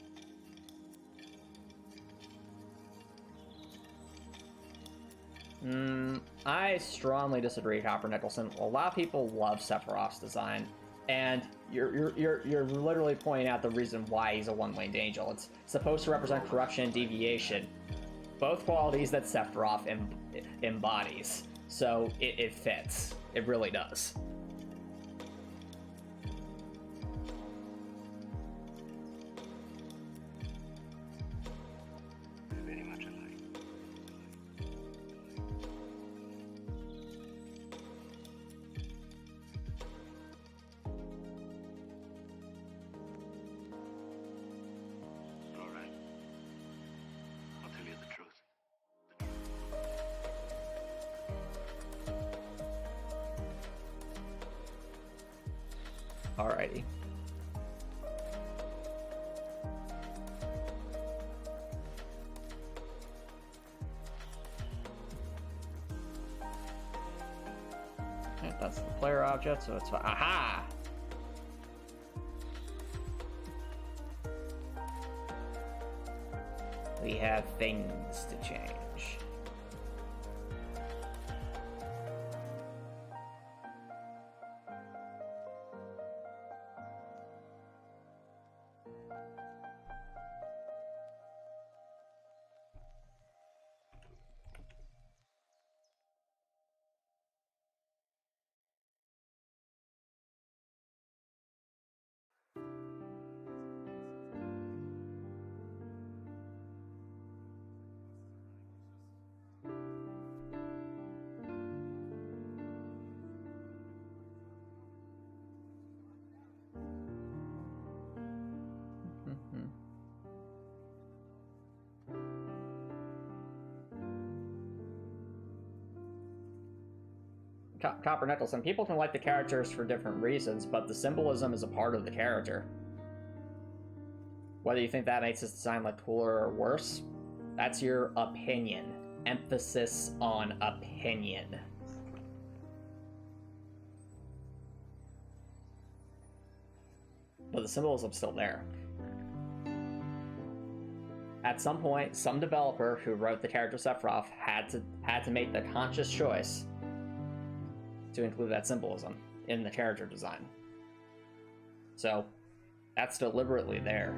I strongly disagree, Copper Nicholson. A lot of people love Sephiroth's design, and you're literally pointing out the reason why he's a one-winged angel. It's supposed to represent corruption and deviation, both qualities that Sephiroth embodies. So it fits. It really does. Very much alike. All right. I'll tell you the truth. Alrighty. Okay, that's the player object, so it's aha! We have things to change. Copper Nicholson, people can like the characters for different reasons, but the symbolism is a part of the character. Whether you think that makes his design look cooler or worse, that's your opinion. Emphasis on opinion. But the symbolism's still there. At some point, some developer who wrote the character Sephiroth had to make the conscious choice to include that symbolism in the character design. So, that's deliberately there.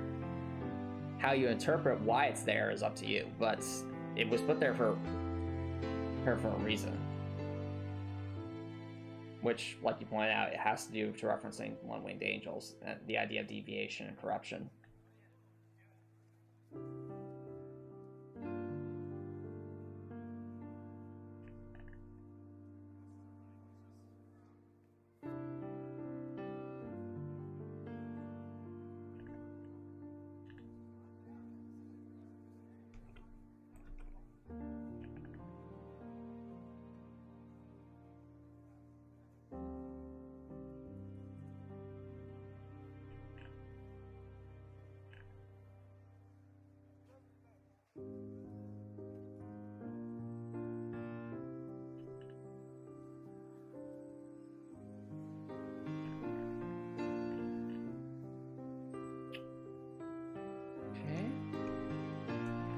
How you interpret why it's there is up to you, but it was put there for a reason. Which, like you pointed out, it has to do to referencing one-winged angels, and the idea of deviation and corruption.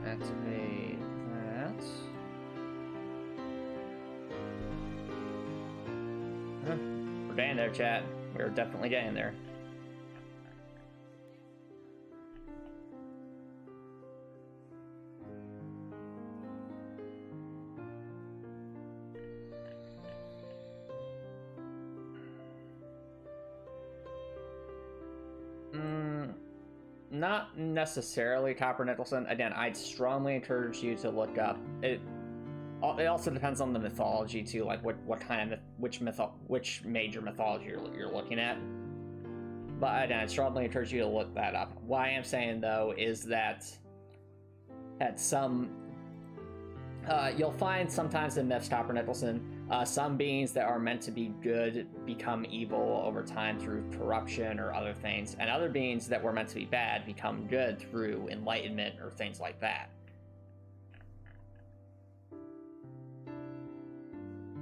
Activate that. We're getting there, chat. We're definitely getting there. Not necessarily, Copper Nicholson. Again, I'd strongly encourage you to look up it. It also depends on the mythology too, like what kind of which major mythology you're looking at. But again, I'd strongly encourage you to look that up. Why I'm saying though is that at some you'll find sometimes in myths, Copper Nicholson, some beings that are meant to be good become evil over time through corruption or other things, and other beings that were meant to be bad become good through enlightenment or things like that.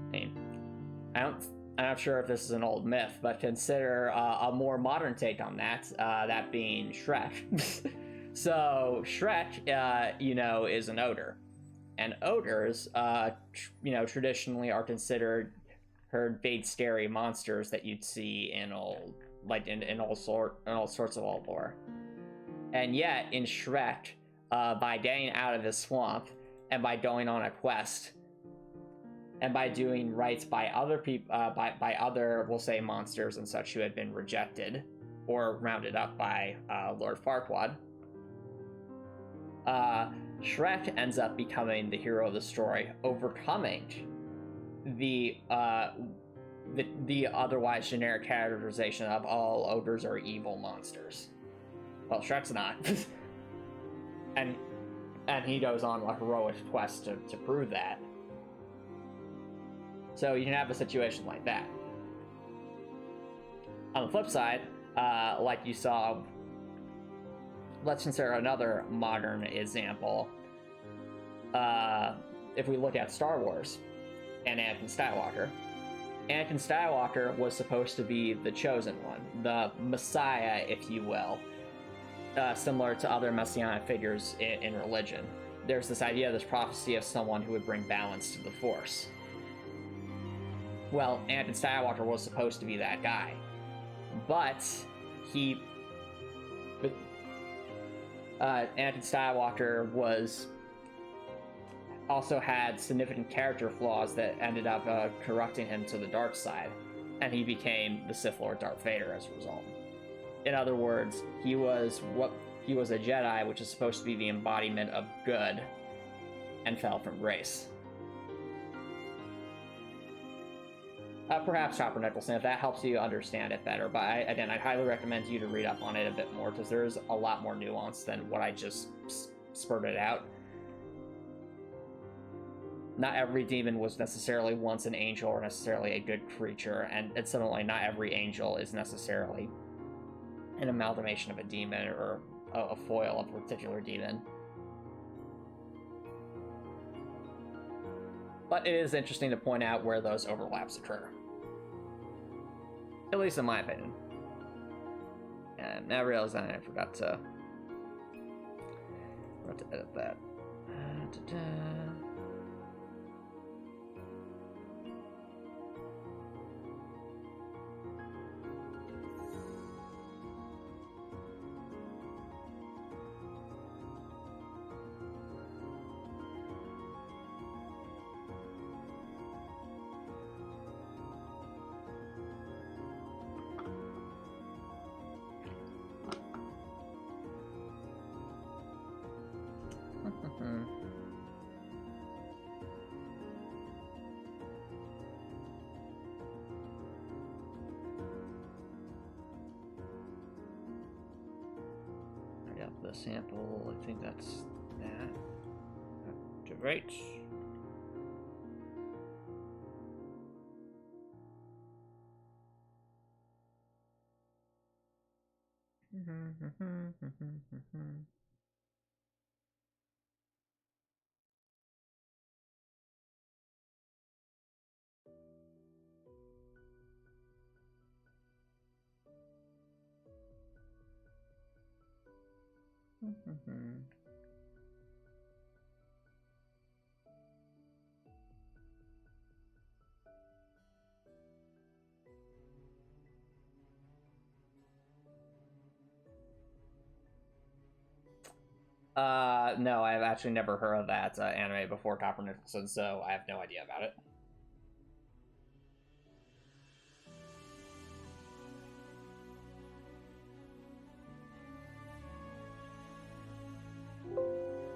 I mean, I'm not sure if this is an old myth, but consider a more modern take on that, that being Shrek. So Shrek, you know, is an ogre, and ogres, you know, traditionally are considered big scary monsters that you'd see in all, like in all sorts of old lore. And yet in Shrek, by getting out of his swamp and by going on a quest and by doing rites by other people, by other, we'll say, monsters and such who had been rejected or rounded up by Lord Farquaad, Shrek ends up becoming the hero of the story, overcoming the otherwise generic characterization of all ogres are evil monsters. Well, Shrek's not. and he goes on a heroic quest to prove that. So you can have a situation like that. On the flip side, like you saw, let's consider another modern example. If we look at Star Wars and Anakin Skywalker. Anakin Skywalker was supposed to be the chosen one, the Messiah, if you will, similar to other messianic figures in religion. There's this idea, this prophecy of someone who would bring balance to the Force. Well, Anakin Skywalker was supposed to be that guy, but Anakin Skywalker also had significant character flaws that ended up corrupting him to the dark side, and he became the Sith Lord Darth Vader as a result. In other words, he was a Jedi, which is supposed to be the embodiment of good, and fell from grace. Perhaps Chopper Nicholson, if that helps you understand it better. But I'd highly recommend you to read up on it a bit more, because there's a lot more nuance than what I just spurted out. Not every demon was necessarily once an angel or necessarily a good creature, and similarly, not every angel is necessarily an amalgamation of a demon or a foil of a particular demon. But it is interesting to point out where those overlaps occur. At least in my opinion. And now I realize I forgot to edit that. I got the sample, I think that's that. Great. No, I've actually never heard of that anime before, Copper Nicholson, so I have no idea about it.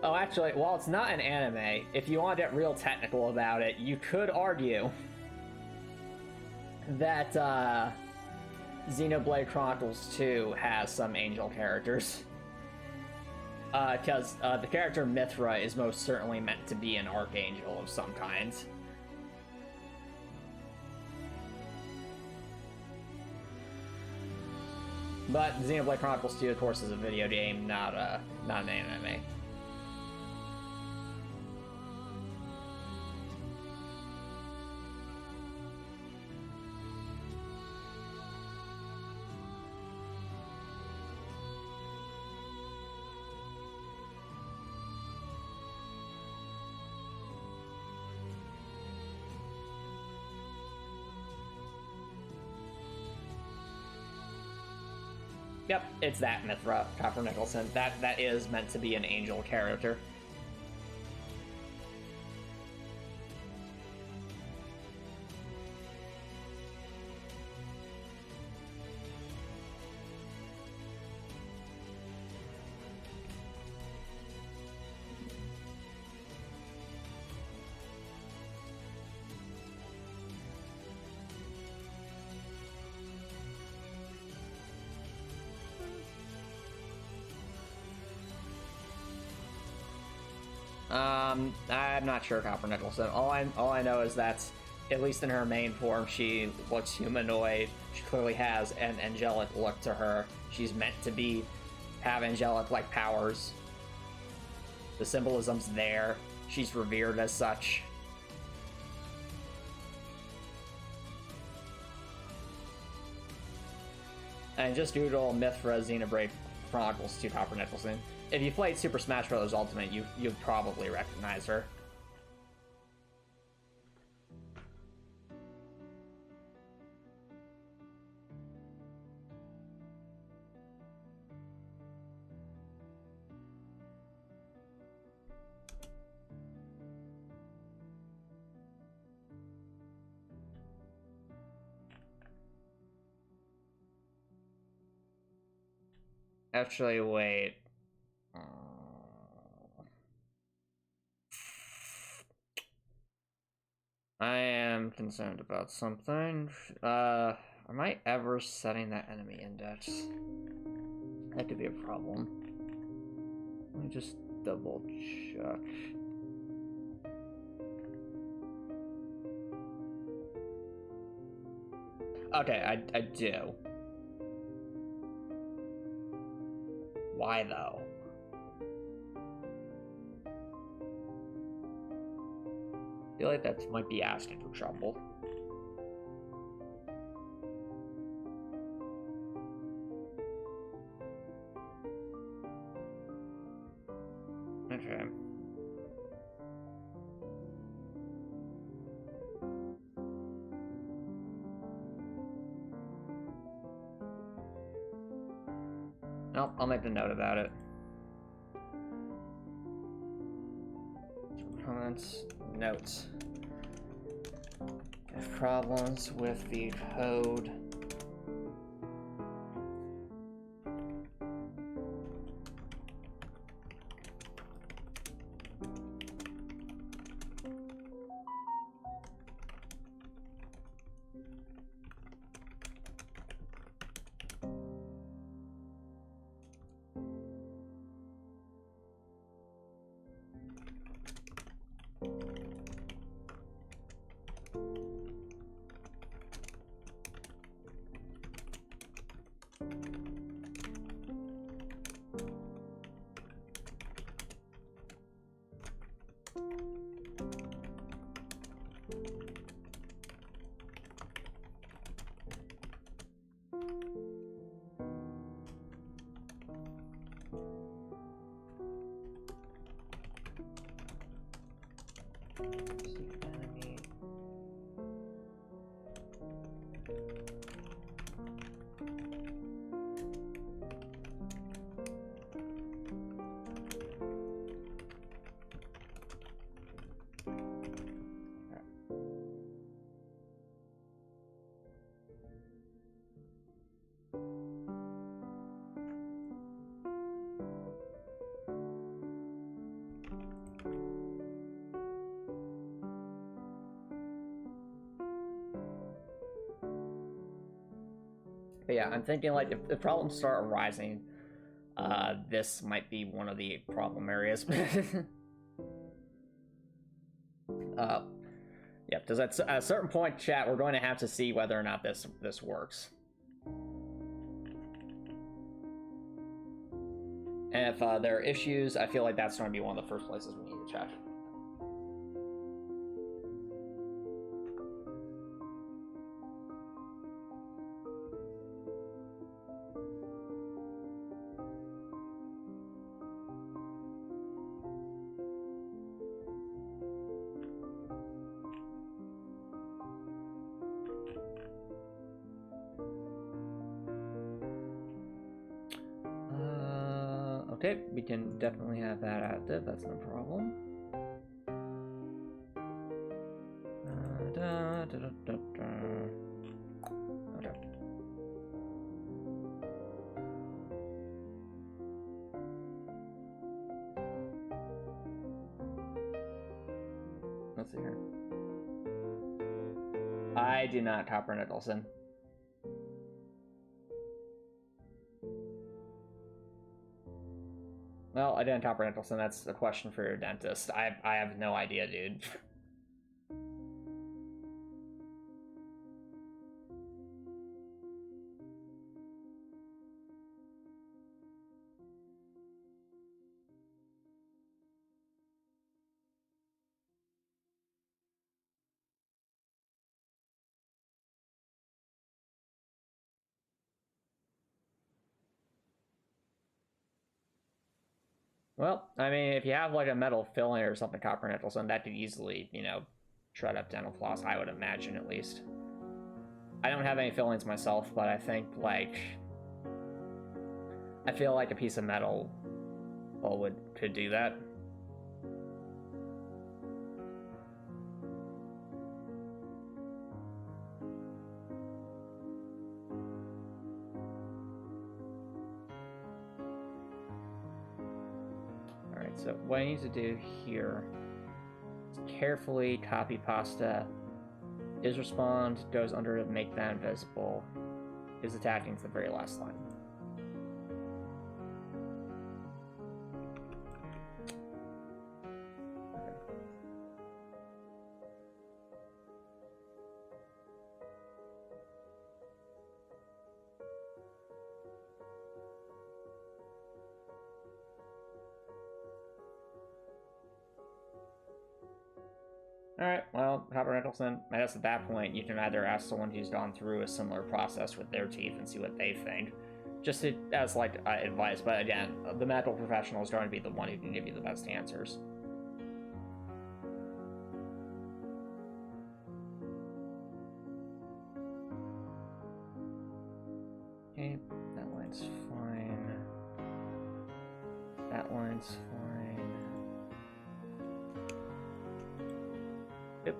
Oh, actually, while it's not an anime, if you want to get real technical about it, you could argue that Xenoblade Chronicles 2 has some angel characters. Because the character Mithra is most certainly meant to be an archangel of some kind. But Xenoblade Chronicles 2, of course, is a video game, not an anime. Yep, it's that Mithra, Copper Nicholson. That is meant to be an angel character. I'm not sure, Copper Nicholson. All I know is that, at least in her main form, she looks humanoid. She clearly has an angelic look to her. She's meant to have angelic-like powers. The symbolism's there. She's revered as such. And just doodle Mithra Xenoblade Chronicles 2 Copper Nicholson. If you played Super Smash Bros. Ultimate, you'd probably recognize her. Actually, wait. I am concerned about something. Am I ever setting that enemy index? That could be a problem. Let me just double check. Okay, I do. Why though? I feel like that might be asking for trouble. Okay. Nope, I'll make a note about it. Comments, notes. If problems with the code. But yeah, I'm thinking like if problems start arising, this might be one of the problem areas. Yeah, because at a certain point, chat, we're going to have to see whether or not this works. And if there are issues, I feel like that's going to be one of the first places we need to check. Okay, we can definitely have that active, that's no problem. Okay. Let's see here. I do not copper Nicholson. Well, I didn't copper Nicholson. That's a question for your dentist. I have no idea, dude. Well, I mean, if you have like a metal filling or something, copper Nicholson, that could easily, you know, shred up dental floss, I would imagine at least. I don't have any fillings myself, but I think, like, I feel like a piece of metal could do that. Alright, so what I need to do here is carefully copy pasta. Is respond, goes under to make that invisible. Is attacking to the very last line. Alright, well, Copper Nicholson, I guess at that point you can either ask someone who's gone through a similar process with their teeth and see what they think. Just as, like, advice, but again, the medical professional is going to be the one who can give you the best answers. Okay, that line's fine. That line's fine. Yep.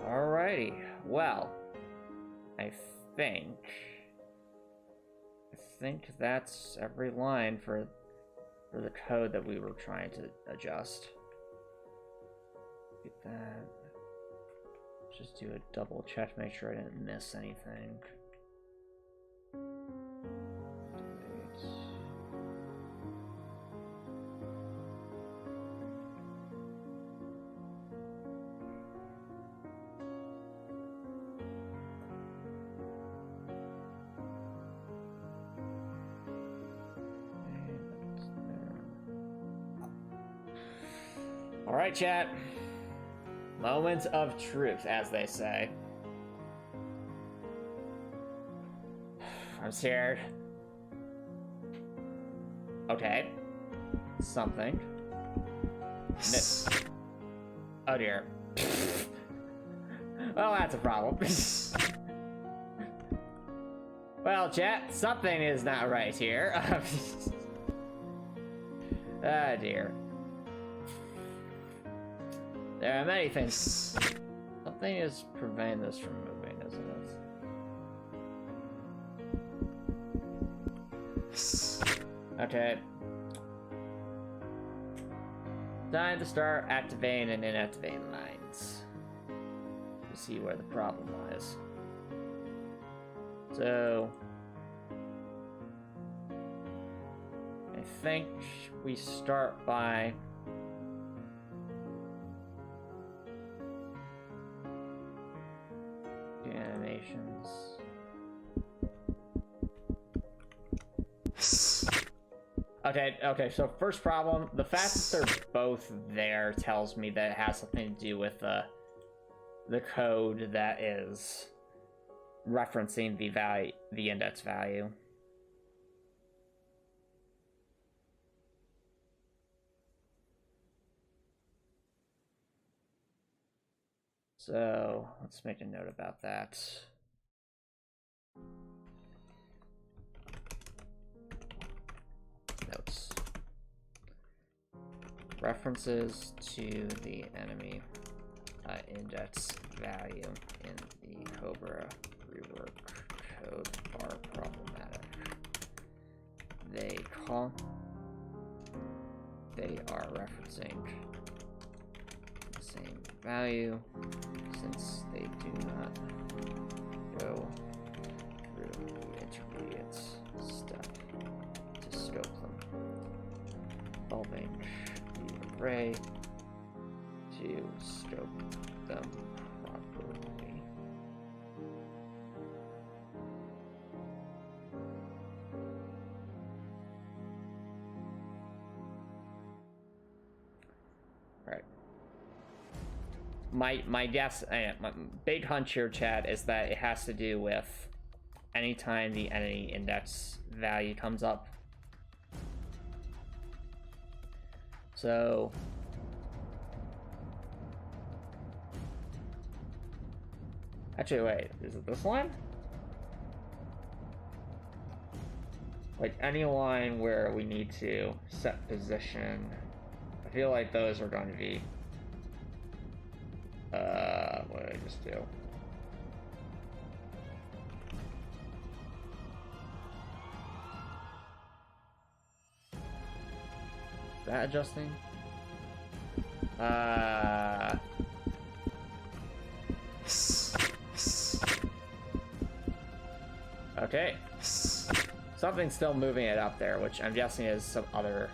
Alrighty, well, I think that's every line for the code that we were trying to adjust. Get that. Just do a double check, make sure I didn't miss anything. All right, chat. Moment of truth, as they say. I'm scared. Okay. Something. Oh dear. Well, that's a problem. Well, chat, something is not right here. Oh dear. There are many things. Something is preventing this from moving, isn't it? Okay. Time to start activating and inactivating lines. To see where the problem lies. So I think we start by animations. Okay, so first problem, the fact that they're both there tells me that it has something to do with the code that is referencing the index value. So let's make a note about that. Notes. References to the enemy index value in the Cobra rework code are problematic. They are referencing the same value since they do not go through the intermediate step to scope them, involving the array to scope them properly. Right. My guess, my big hunch here, chat, is that it has to do with anytime the entity index value comes up. So actually, wait, is it this line? Like any line where we need to set position, I feel like those are going to be what did I just do? Is that adjusting? Okay. Something's still moving it up there, which I'm guessing is some other...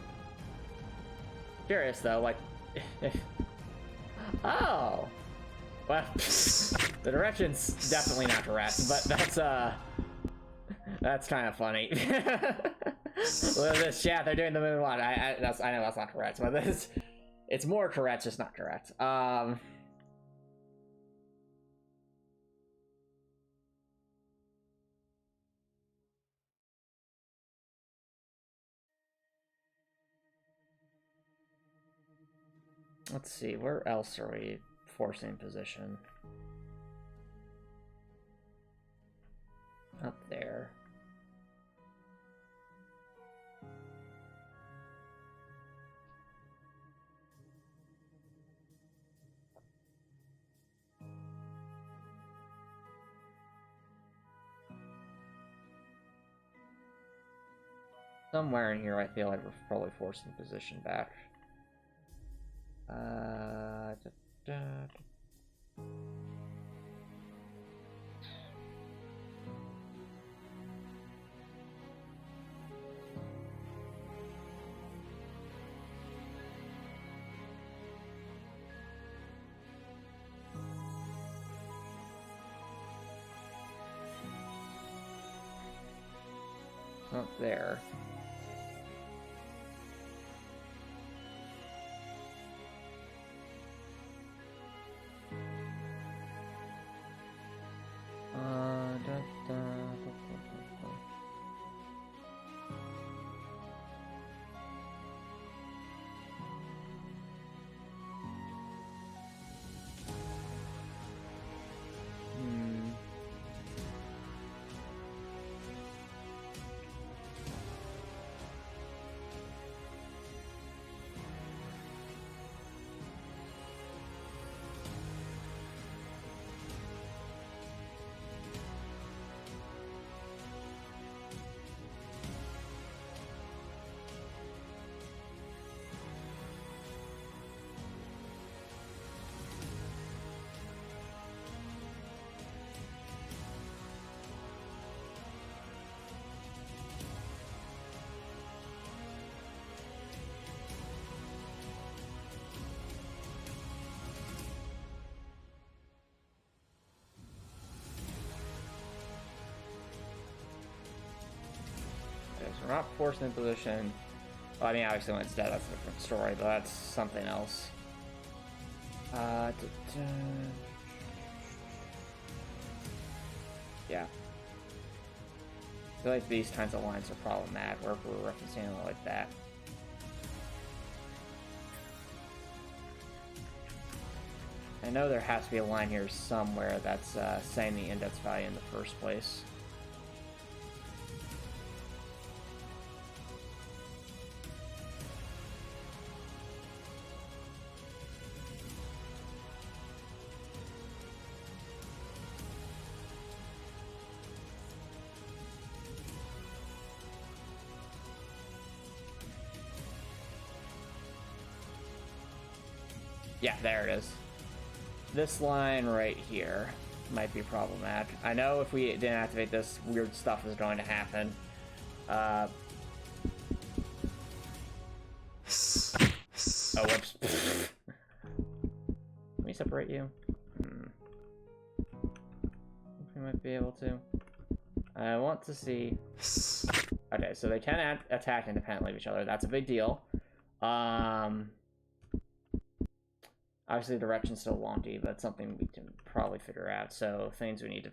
Curious though, like... Oh! Well, the direction's definitely not correct, but that's kind of funny. Well, this chat, they're doing the moon one. I know that's not correct, but it's more correct, just not correct. Let's see, where else are we forcing position? Up there. Somewhere in here, I feel like we're probably forcing position back. Up there. We're not forced in position. Well, I mean, obviously when it's dead, that's a different story, but that's something else. Yeah. I feel like these kinds of lines are problematic, where we're referencing it like that. I know there has to be a line here somewhere that's saying the index value in the first place. Yeah, there it is. This line right here might be problematic. I know if we didn't activate this, weird stuff is going to happen. Oh, whoops. Can we separate you? We might be able to. I want to see... Okay, so they can attack independently of each other. That's a big deal. Obviously, the direction's still wonky, but it's something we can probably figure out. So, things we need to...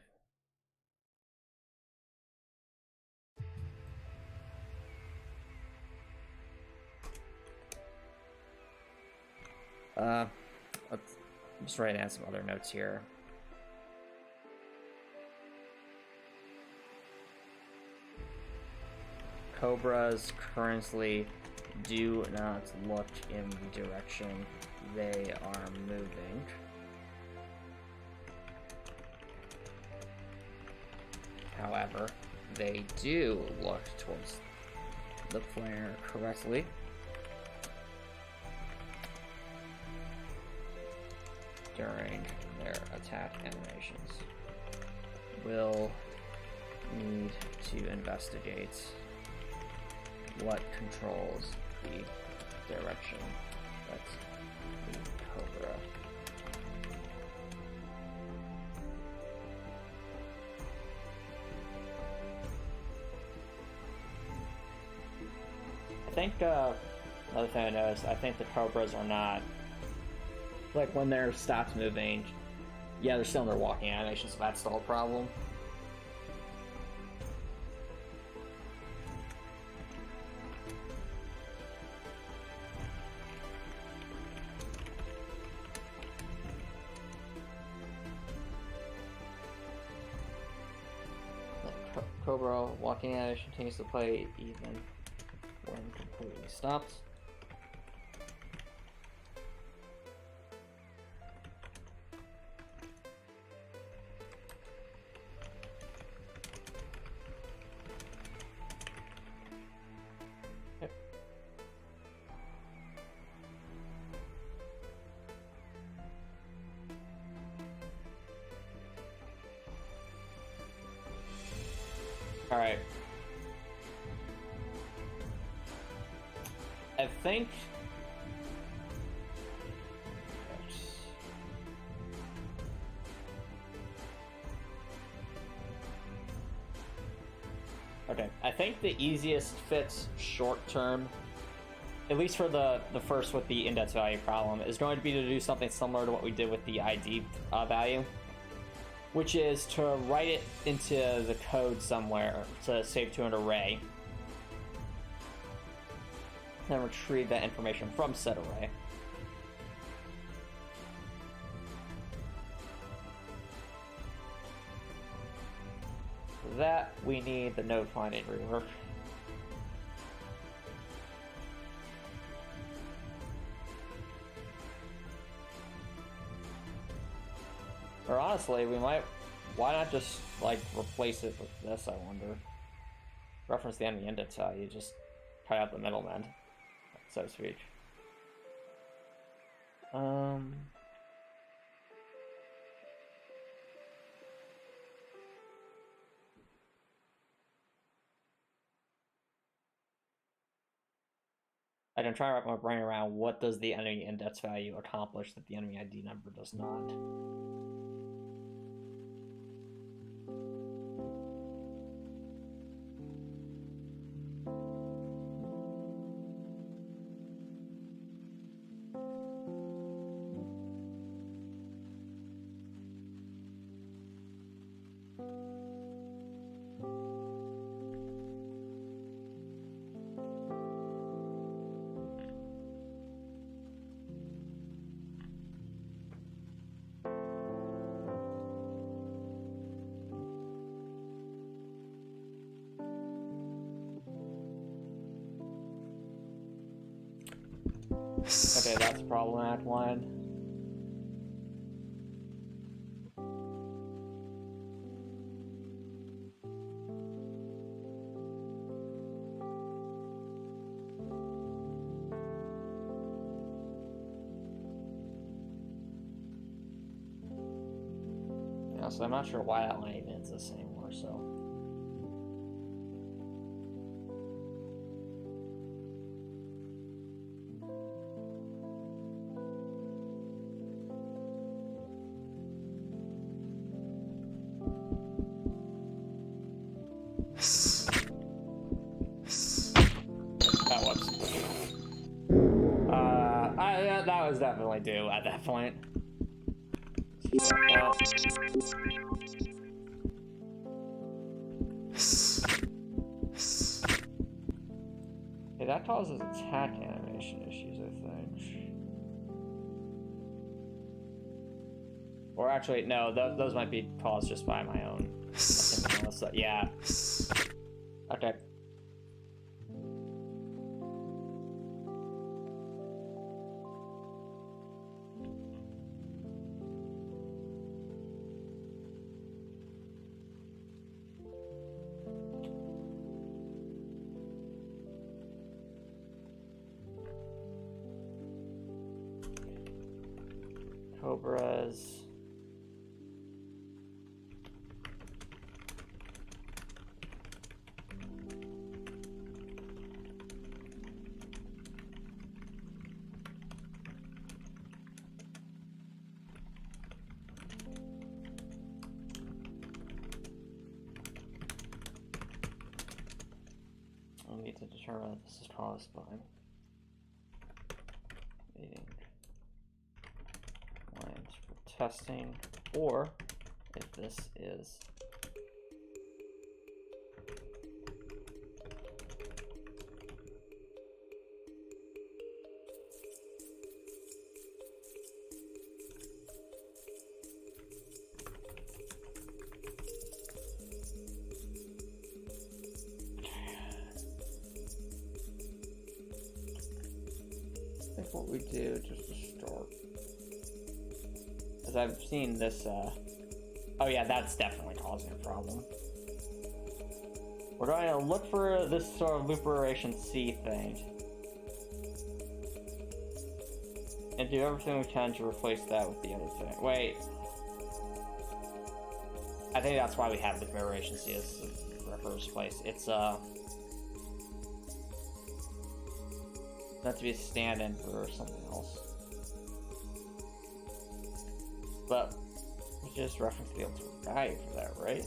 let's just write down some other notes here. Cobras currently do not look in the direction they are moving. However, they do look towards the player correctly. During their attack animations. We'll need to investigate what controls the direction that the Cobra I think another thing I noticed, I think the Cobras are not, like, when they're stopped moving, yeah, they're still in their walking animation, so that's still a problem. Cobra walking animation continues to play even when completely stopped. Yep. All right. I think okay, I think the easiest fits short term, at least for the first with the index value problem, is going to be to do something similar to what we did with the ID value, which is to write it into the code somewhere to save to an array, then retrieve that information from said array. For that, we need the node finding rework. Or honestly, we might... Why not just, like, replace it with this, I wonder? Reference the enemy index value, just cut out the middleman, so to speak. I can try to wrap my brain around what does the enemy index value accomplish that the enemy ID number does not. Okay, that's a problematic line. Yeah, so I'm not sure why that line even exists anymore, so. Yeah, that was definitely due at that point. Okay, that causes attack animation issues, I think. Or actually, no, those might be caused just by my own. Yeah. Okay. Cobras. I'll need to determine if this is caused by meeting lines for testing, or if this is what we do just to start. Because I've seen this, oh yeah, that's definitely causing a problem. We're going to look for this sort of Liberation C thing. And do everything we can to replace that with the other thing. Wait. I think that's why we have Liberation C as the first place. It's, meant to be a stand-in for something else. But we just reference the ultimate guide for that, right?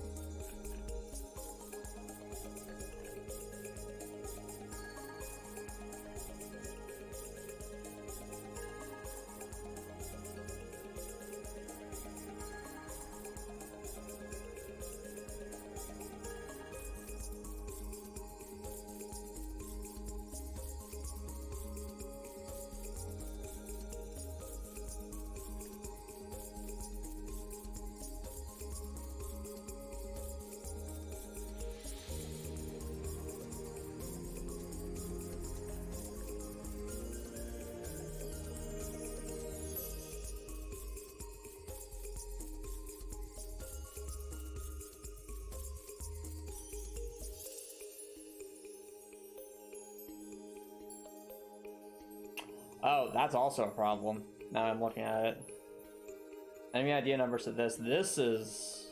Oh, that's also a problem. Now I'm looking at it. Enemy idea numbers of this. This is...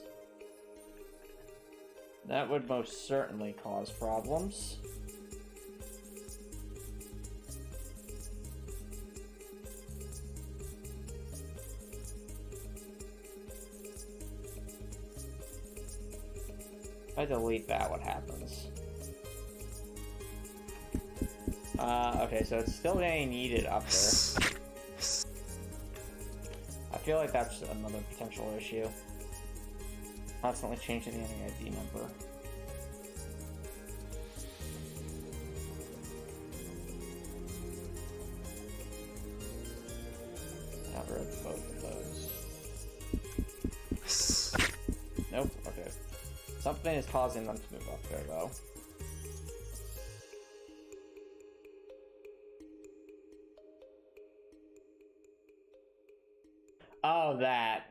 That would most certainly cause problems. If I delete that, what happens? Okay, so it's still getting needed up there. I feel like that's another potential issue. Constantly changing the enemy ID number. Got rid of both of those. Nope, okay. Something is causing them to move up there, though. Oh, that.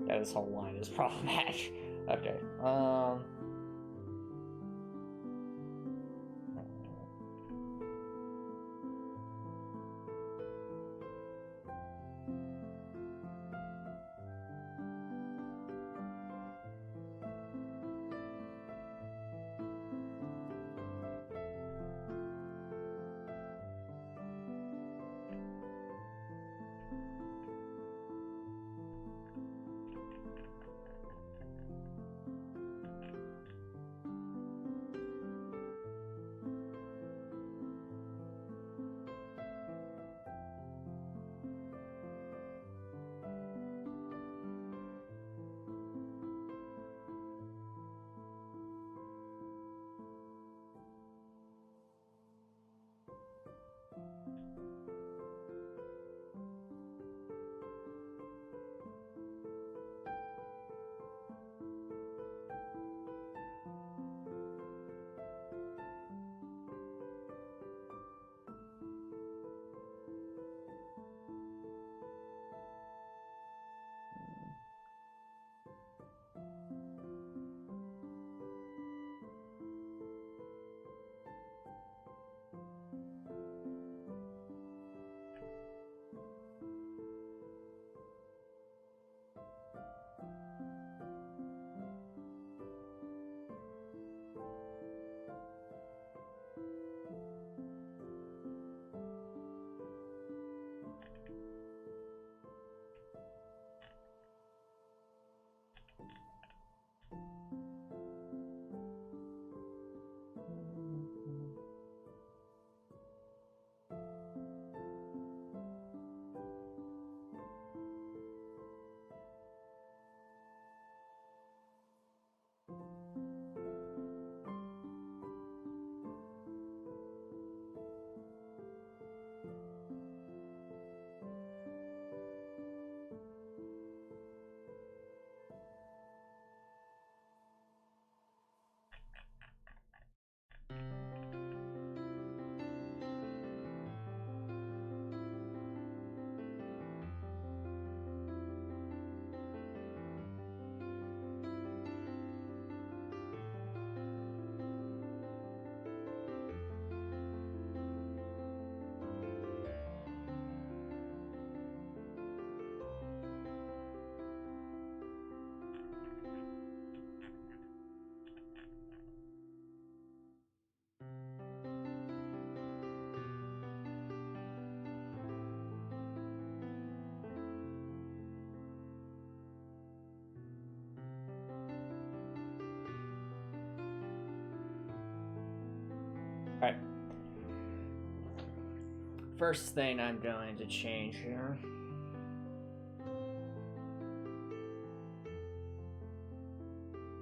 Yeah, this whole line is problematic. Okay. Alright. First thing I'm going to change here.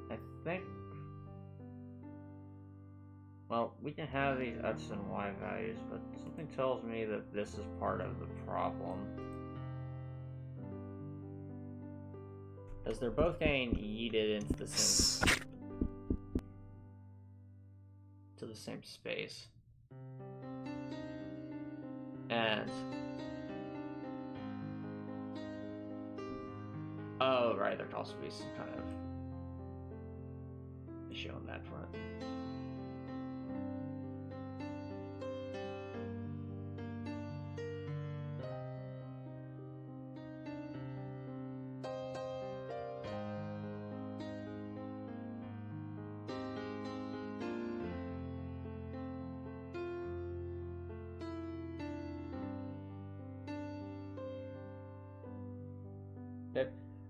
I think... Well, we can have these X and Y values, but something tells me that this is part of the problem. Because they're both getting yeeted into the same space. And oh right, there could also be some kind of issue on that front.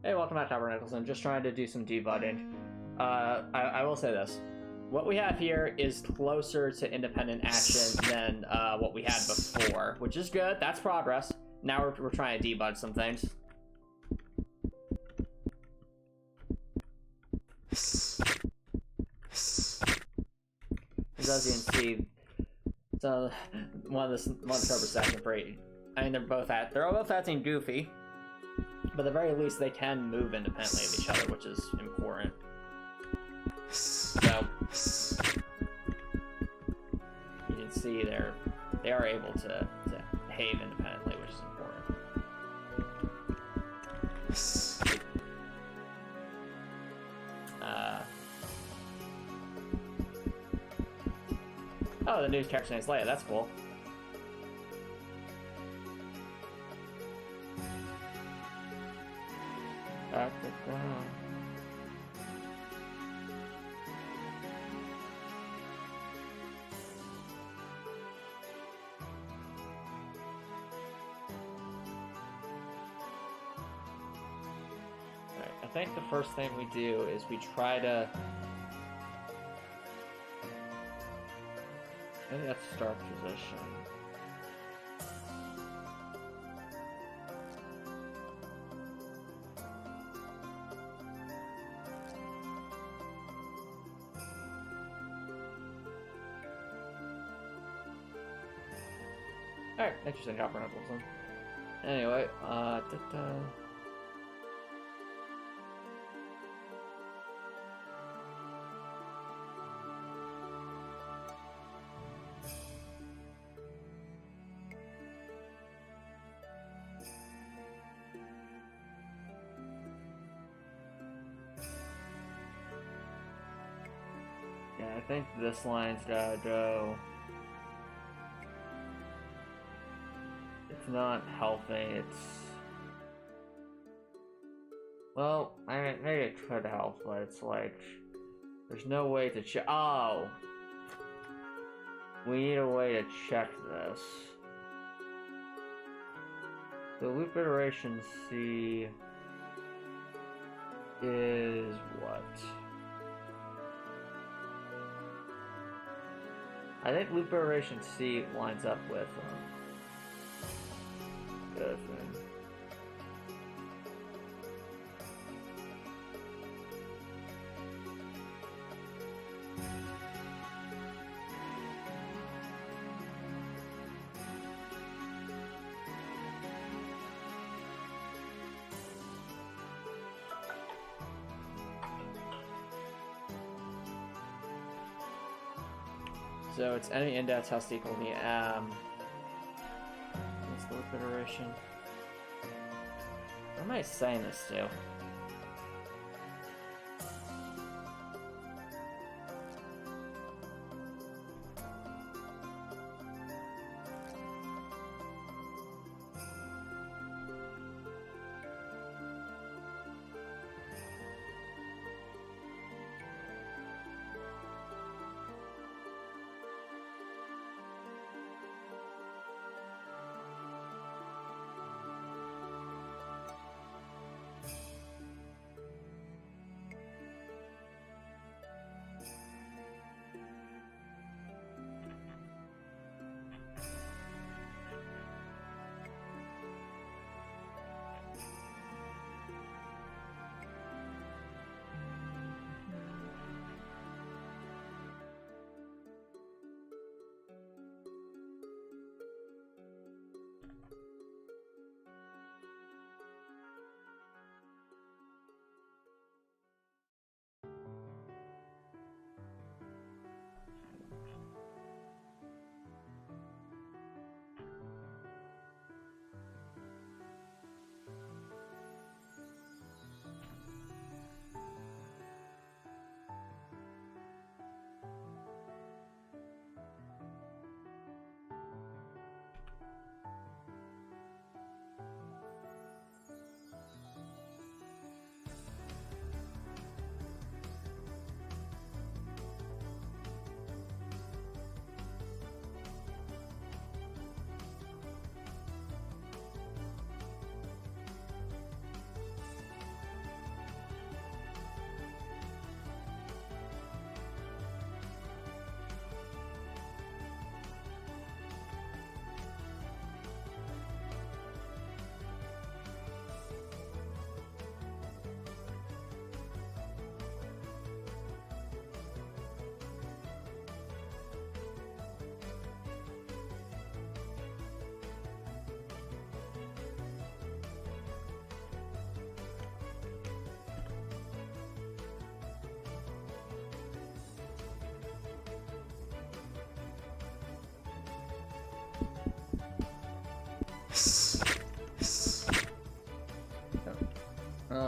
Hey, welcome back, Tabernacles. I'm just trying to do some debugging. I will say this. What we have here is closer to independent action than what we had before, which is good. That's progress. Now we're trying to debug some things. As you can see, so one of the servers acting pretty. I mean, they're both acting goofy, but at the very least, they can move independently of each other, which is important. So you can see they are able to behave independently, which is important. Oh, the new character name's Leia. That's cool. I think the first thing we do is we try to... Maybe that's start position. Alright, interesting job, Wilson. Anyway, yeah, I think this line's gotta go. It's not helping, it's... Well, maybe it could help, but it's like... There's no way to check... Oh! We need a way to check this. The loop iteration C... is what? I think loop iteration C lines up with good thing. So it's enemy index has to equal the what's the loop iteration? What am I saying this to?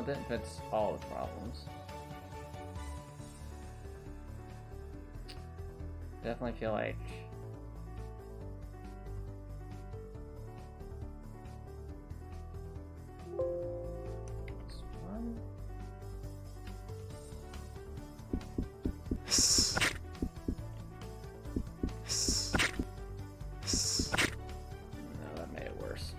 didn't fix all the problems. Definitely feel like this one. No, that made it worse.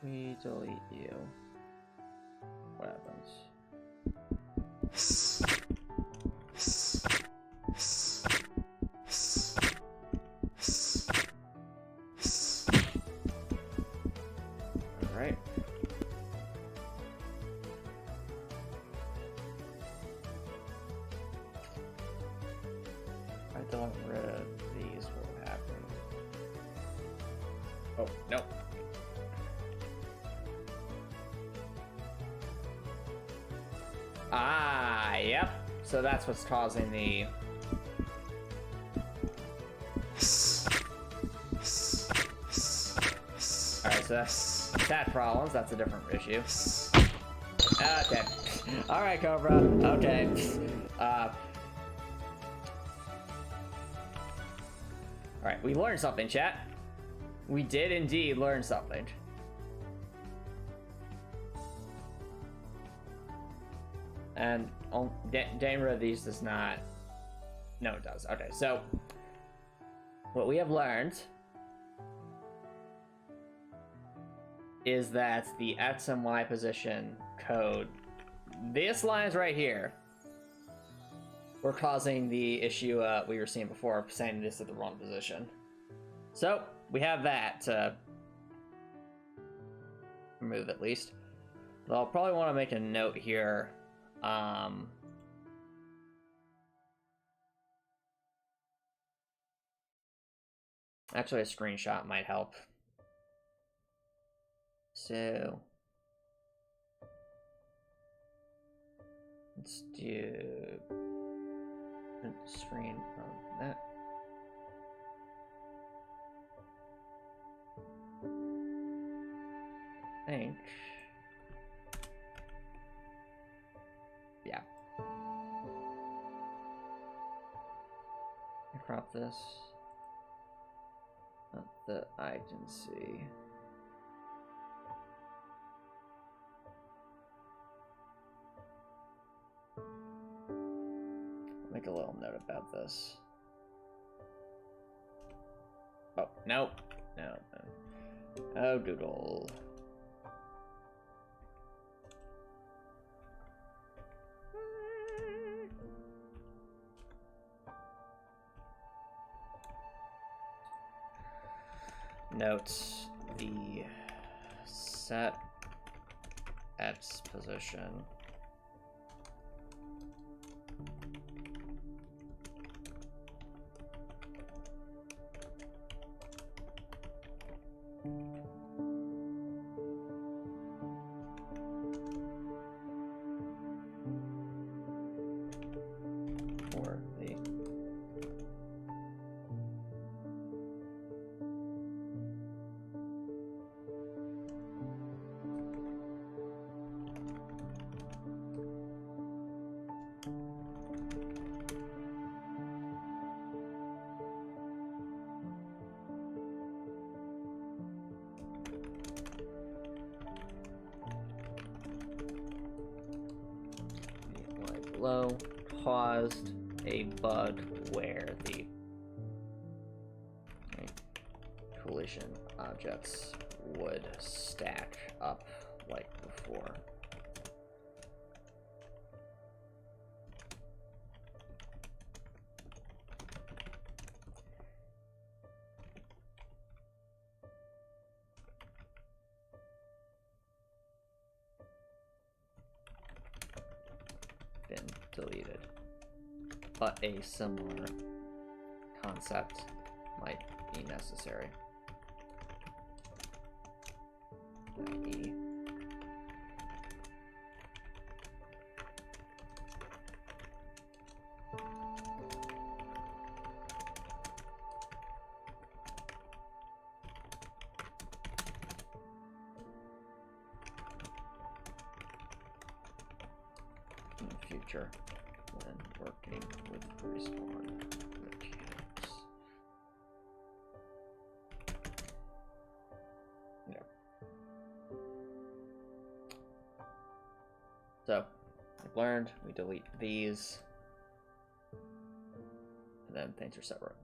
We delete you. What happens? Alright. If I don't get rid of these, what will happen? Oh, no. Ah, yep. So that's what's causing the... Alright, so that's that problems. That's a different issue. Okay. Alright, Cobra. Okay. Alright, we learned something, chat. We did indeed learn something. And getting rid of these does not... No, it does. Okay, so what we have learned is that the X and Y position code, this lines right here, were causing the issue we were seeing before, saying this at the wrong position. So we have that to remove at least. But I'll probably want to make a note here. Actually, a screenshot might help. So let's do print screen from that. I think. Yeah. Crop this. Not that I can see. Make a little note about this. Oh, nope. No. Oh, doodle. Note the set X position for the below caused a bug where the collision objects would stack up like before. Been deleted, but a similar concept might be necessary. IE. In the future, when working with respawn mechanics. Yeah. So, I've learned we delete these, and then things are separate.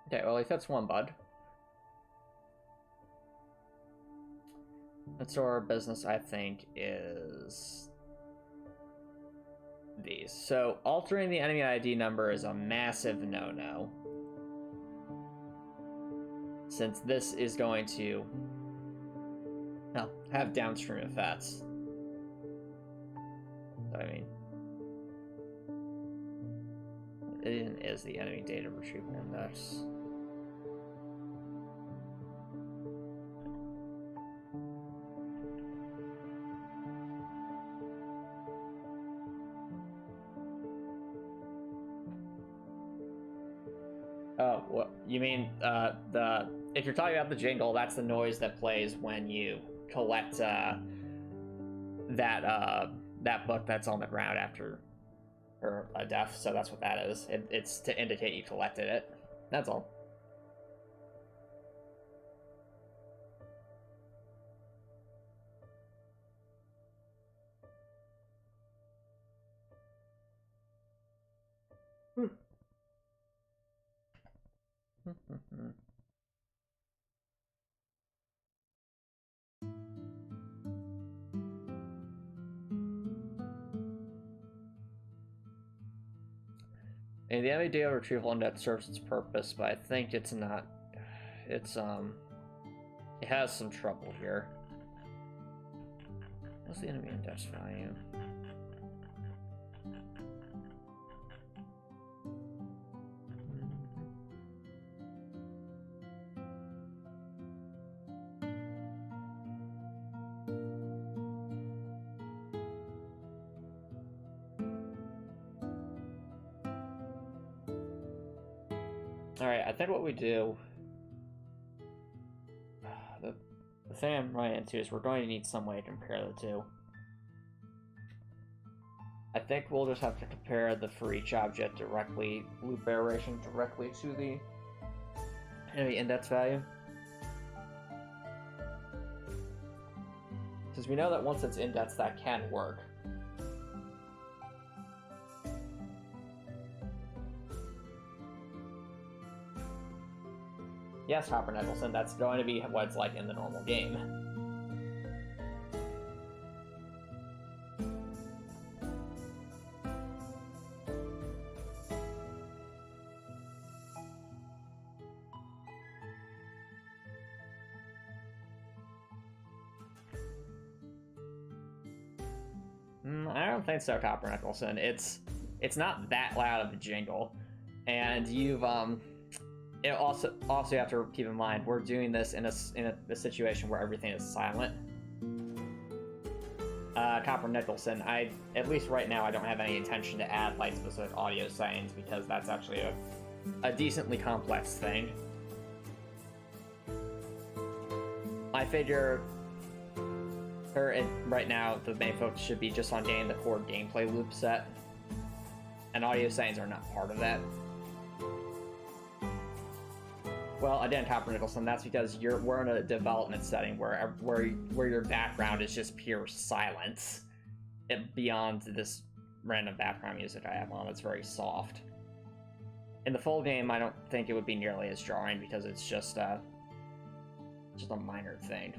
Okay, well, at least that's one bud. And so our business, I think, is these. So altering the enemy ID number is a massive no-no, since this is going to, well, have downstream effects. I mean, it even is the enemy data retrieval index. Oh, what you mean? If you're talking about the jingle, that's the noise that plays when you collect that book that's on the ground after a death. So that's what that is. It's to indicate you collected it. That's all. And the enemy data retrieval index serves its purpose, but I think it's not. It's it has some trouble here. What's the enemy index value? Alright, I think what we do... The thing I'm running into is we're going to need some way to compare the two. I think we'll just have to compare the for each object directly, loop aberration directly to the enemy index value. Because we know that once it's indexed, that can work. Yes, Hopper Nicholson, that's going to be what it's like in the normal game. I don't think so, Copper Nicholson. It's not that loud of a jingle, and you've it also you have to keep in mind we're doing this in a situation where everything is silent. Copper Nicholson, at least right now I don't have any intention to add like specific audio settings because that's actually a decently complex thing. I figure right now the main focus should be just on getting the core gameplay loop set, and audio settings are not part of that. Well, again, Copper Nicholson, that's because we're in a development setting where your background is just pure silence, beyond this random background music I have on. It's very soft. In the full game, I don't think it would be nearly as jarring because it's just a minor thing.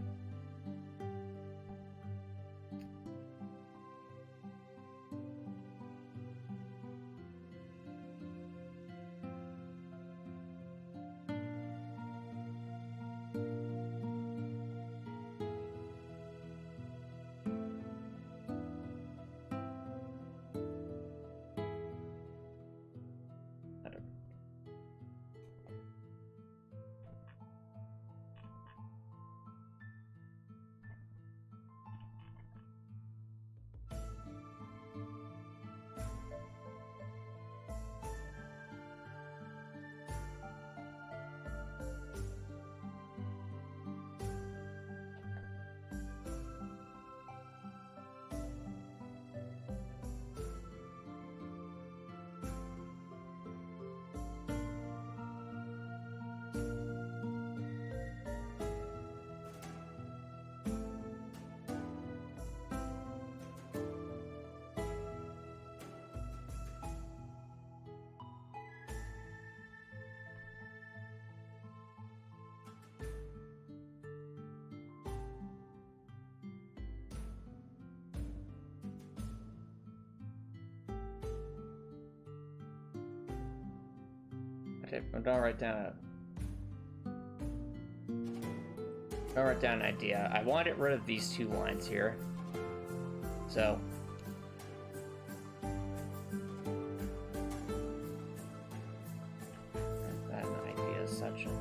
Okay, I'm gonna write down an idea. I want to get rid of these 2 lines here. So that an idea section.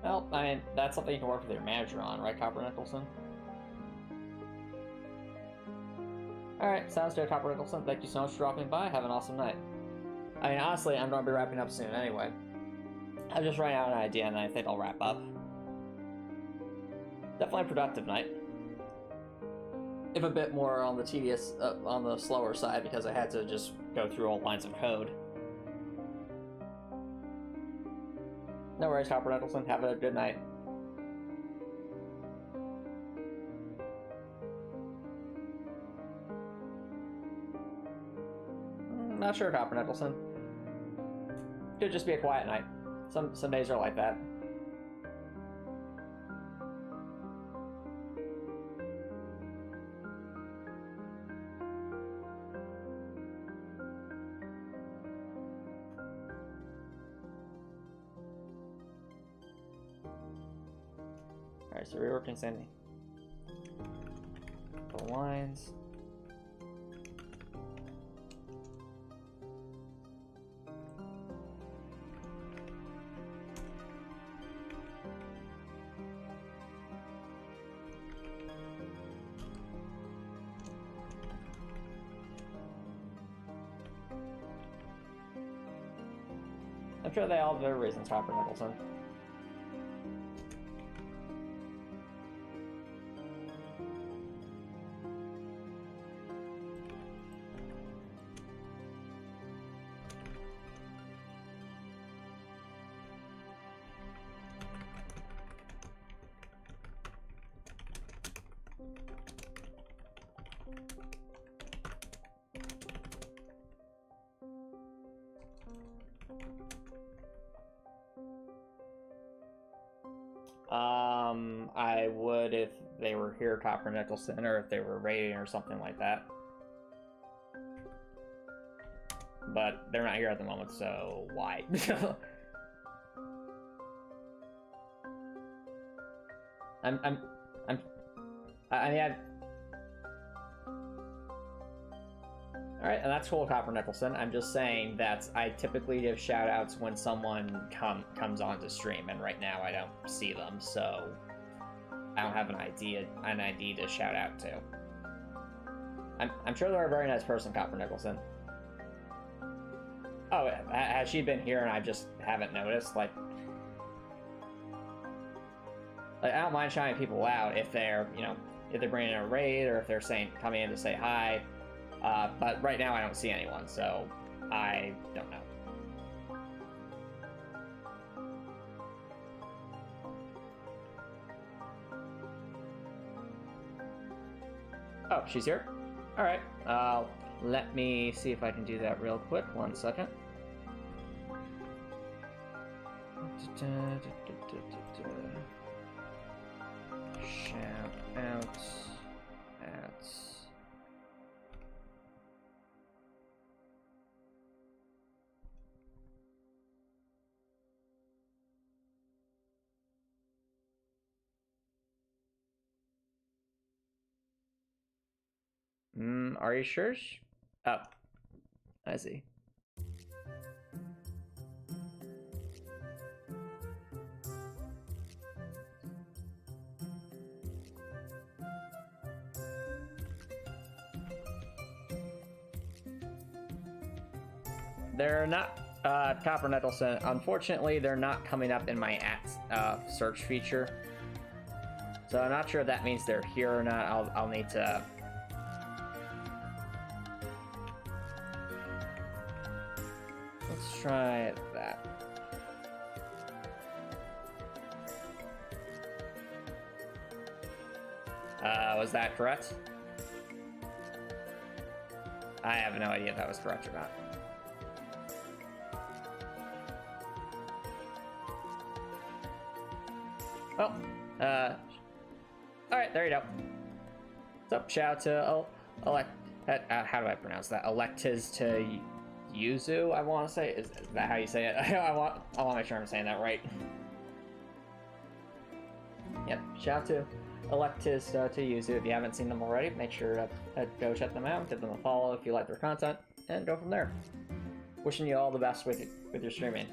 Well, I mean, that's something you can work with your manager on, right, Copper Nicholson? Alright, sounds good, Copper Nicholson. Thank you so much for dropping by. Have an awesome night. I mean, honestly, I'm going to be wrapping up soon anyway. I'm just writing out an idea and I think I'll wrap up. Definitely a productive night. If a bit more on the tedious, on the slower side, because I had to just go through all lines of code. No worries, Copper Nicholson. Have a good night. Not sure, Copper Nicholson. Could just be a quiet night. Some days are like that. Alright, so reworking Sandy. The lines. I'm sure they all have their reasons, Copper Nicholson. I would if they were here, Copper Nicholson, or if they were raiding or something like that. But they're not here at the moment, so why? I mean, Alright, and that's cool, Copper Nicholson. I'm just saying that I typically give shoutouts when someone comes onto stream, and right now I don't see them, so I don't have an ID to shout out to. I'm sure they're a very nice person, Copper Nicholson. Oh, has she been here and I just haven't noticed? Like I don't mind shouting people out if they're, if they're bringing in a raid or if they're coming in to say hi. But right now I don't see anyone, so I don't know. Oh, she's here? Alright, let me see if I can do that real quick. 1 second. Shout out at... Are you sure? Oh, I see. They're not, Copper Nettleson, unfortunately, they're not coming up in my search feature. So I'm not sure if that means they're here or not. I'll need to... Let's try that. Was that correct? I have no idea if that was correct or not. Well, alright, there you go. So, shout out to how do I pronounce that? Electiz to Yuzu, I want to say. Is that how you say it? I want to make sure I'm saying that right. Yep, shout out to Electiz to Yuzu. If you haven't seen them already, make sure to go check them out, give them a follow if you like their content, and go from there. Wishing you all the best with your streaming.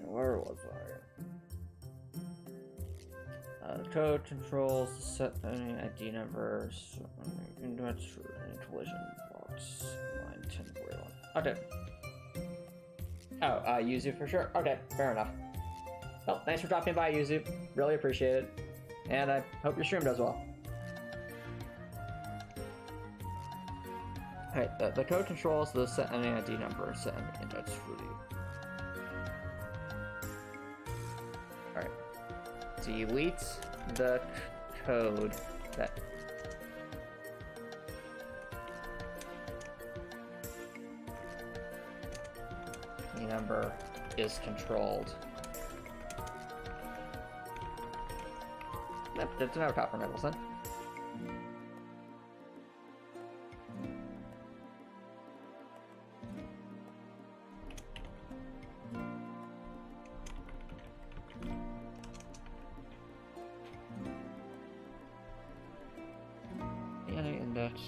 Where was I? The code controls the set any ID numbers. Any collision box. Line 1041. Okay. Oh, Yuzu for sure. Okay, fair enough. Well, thanks for dropping by, Yuzu. Really appreciate it. And I hope your stream does well. Alright, the code controls the set any ID number, set any index for the... Alright. Delete the code that... the number is controlled. Yep, that's another Copper Nettleson. Any index.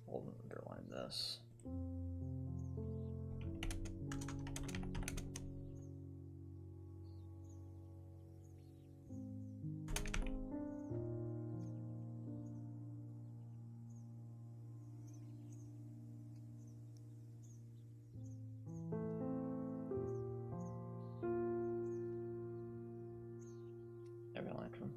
Bold and underline this. Every line from.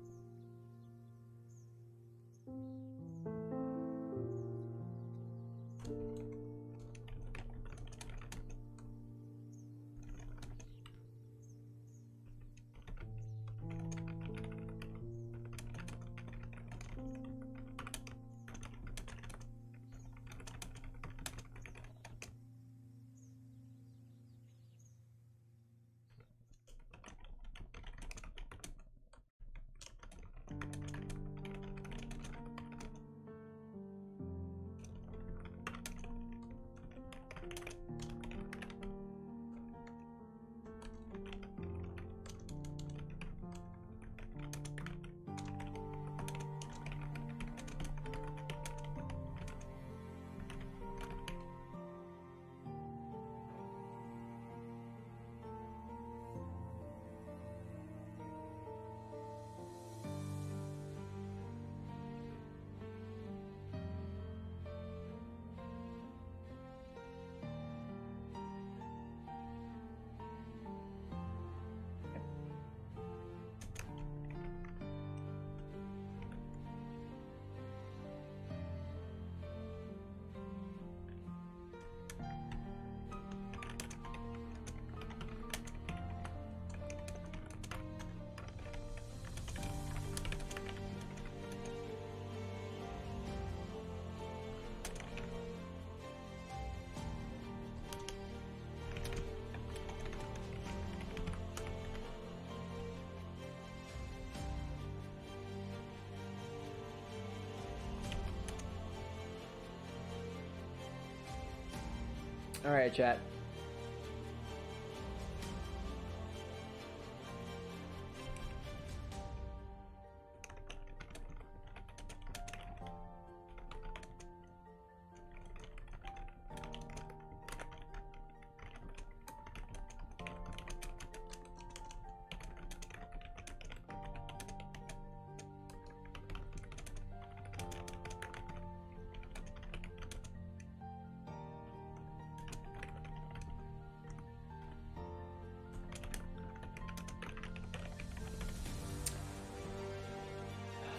Alright, chat.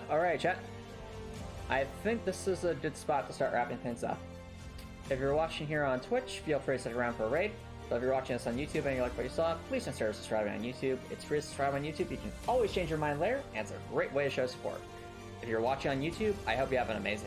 Alright, chat. I think this is a good spot to start wrapping things up. If you're watching here on Twitch, feel free to stick around for a raid. But if you're watching us on YouTube and you like what you saw, please consider subscribing on YouTube. It's free to subscribe on YouTube. You can always change your mind later, and it's a great way to show support. If you're watching on YouTube, I hope you have an amazing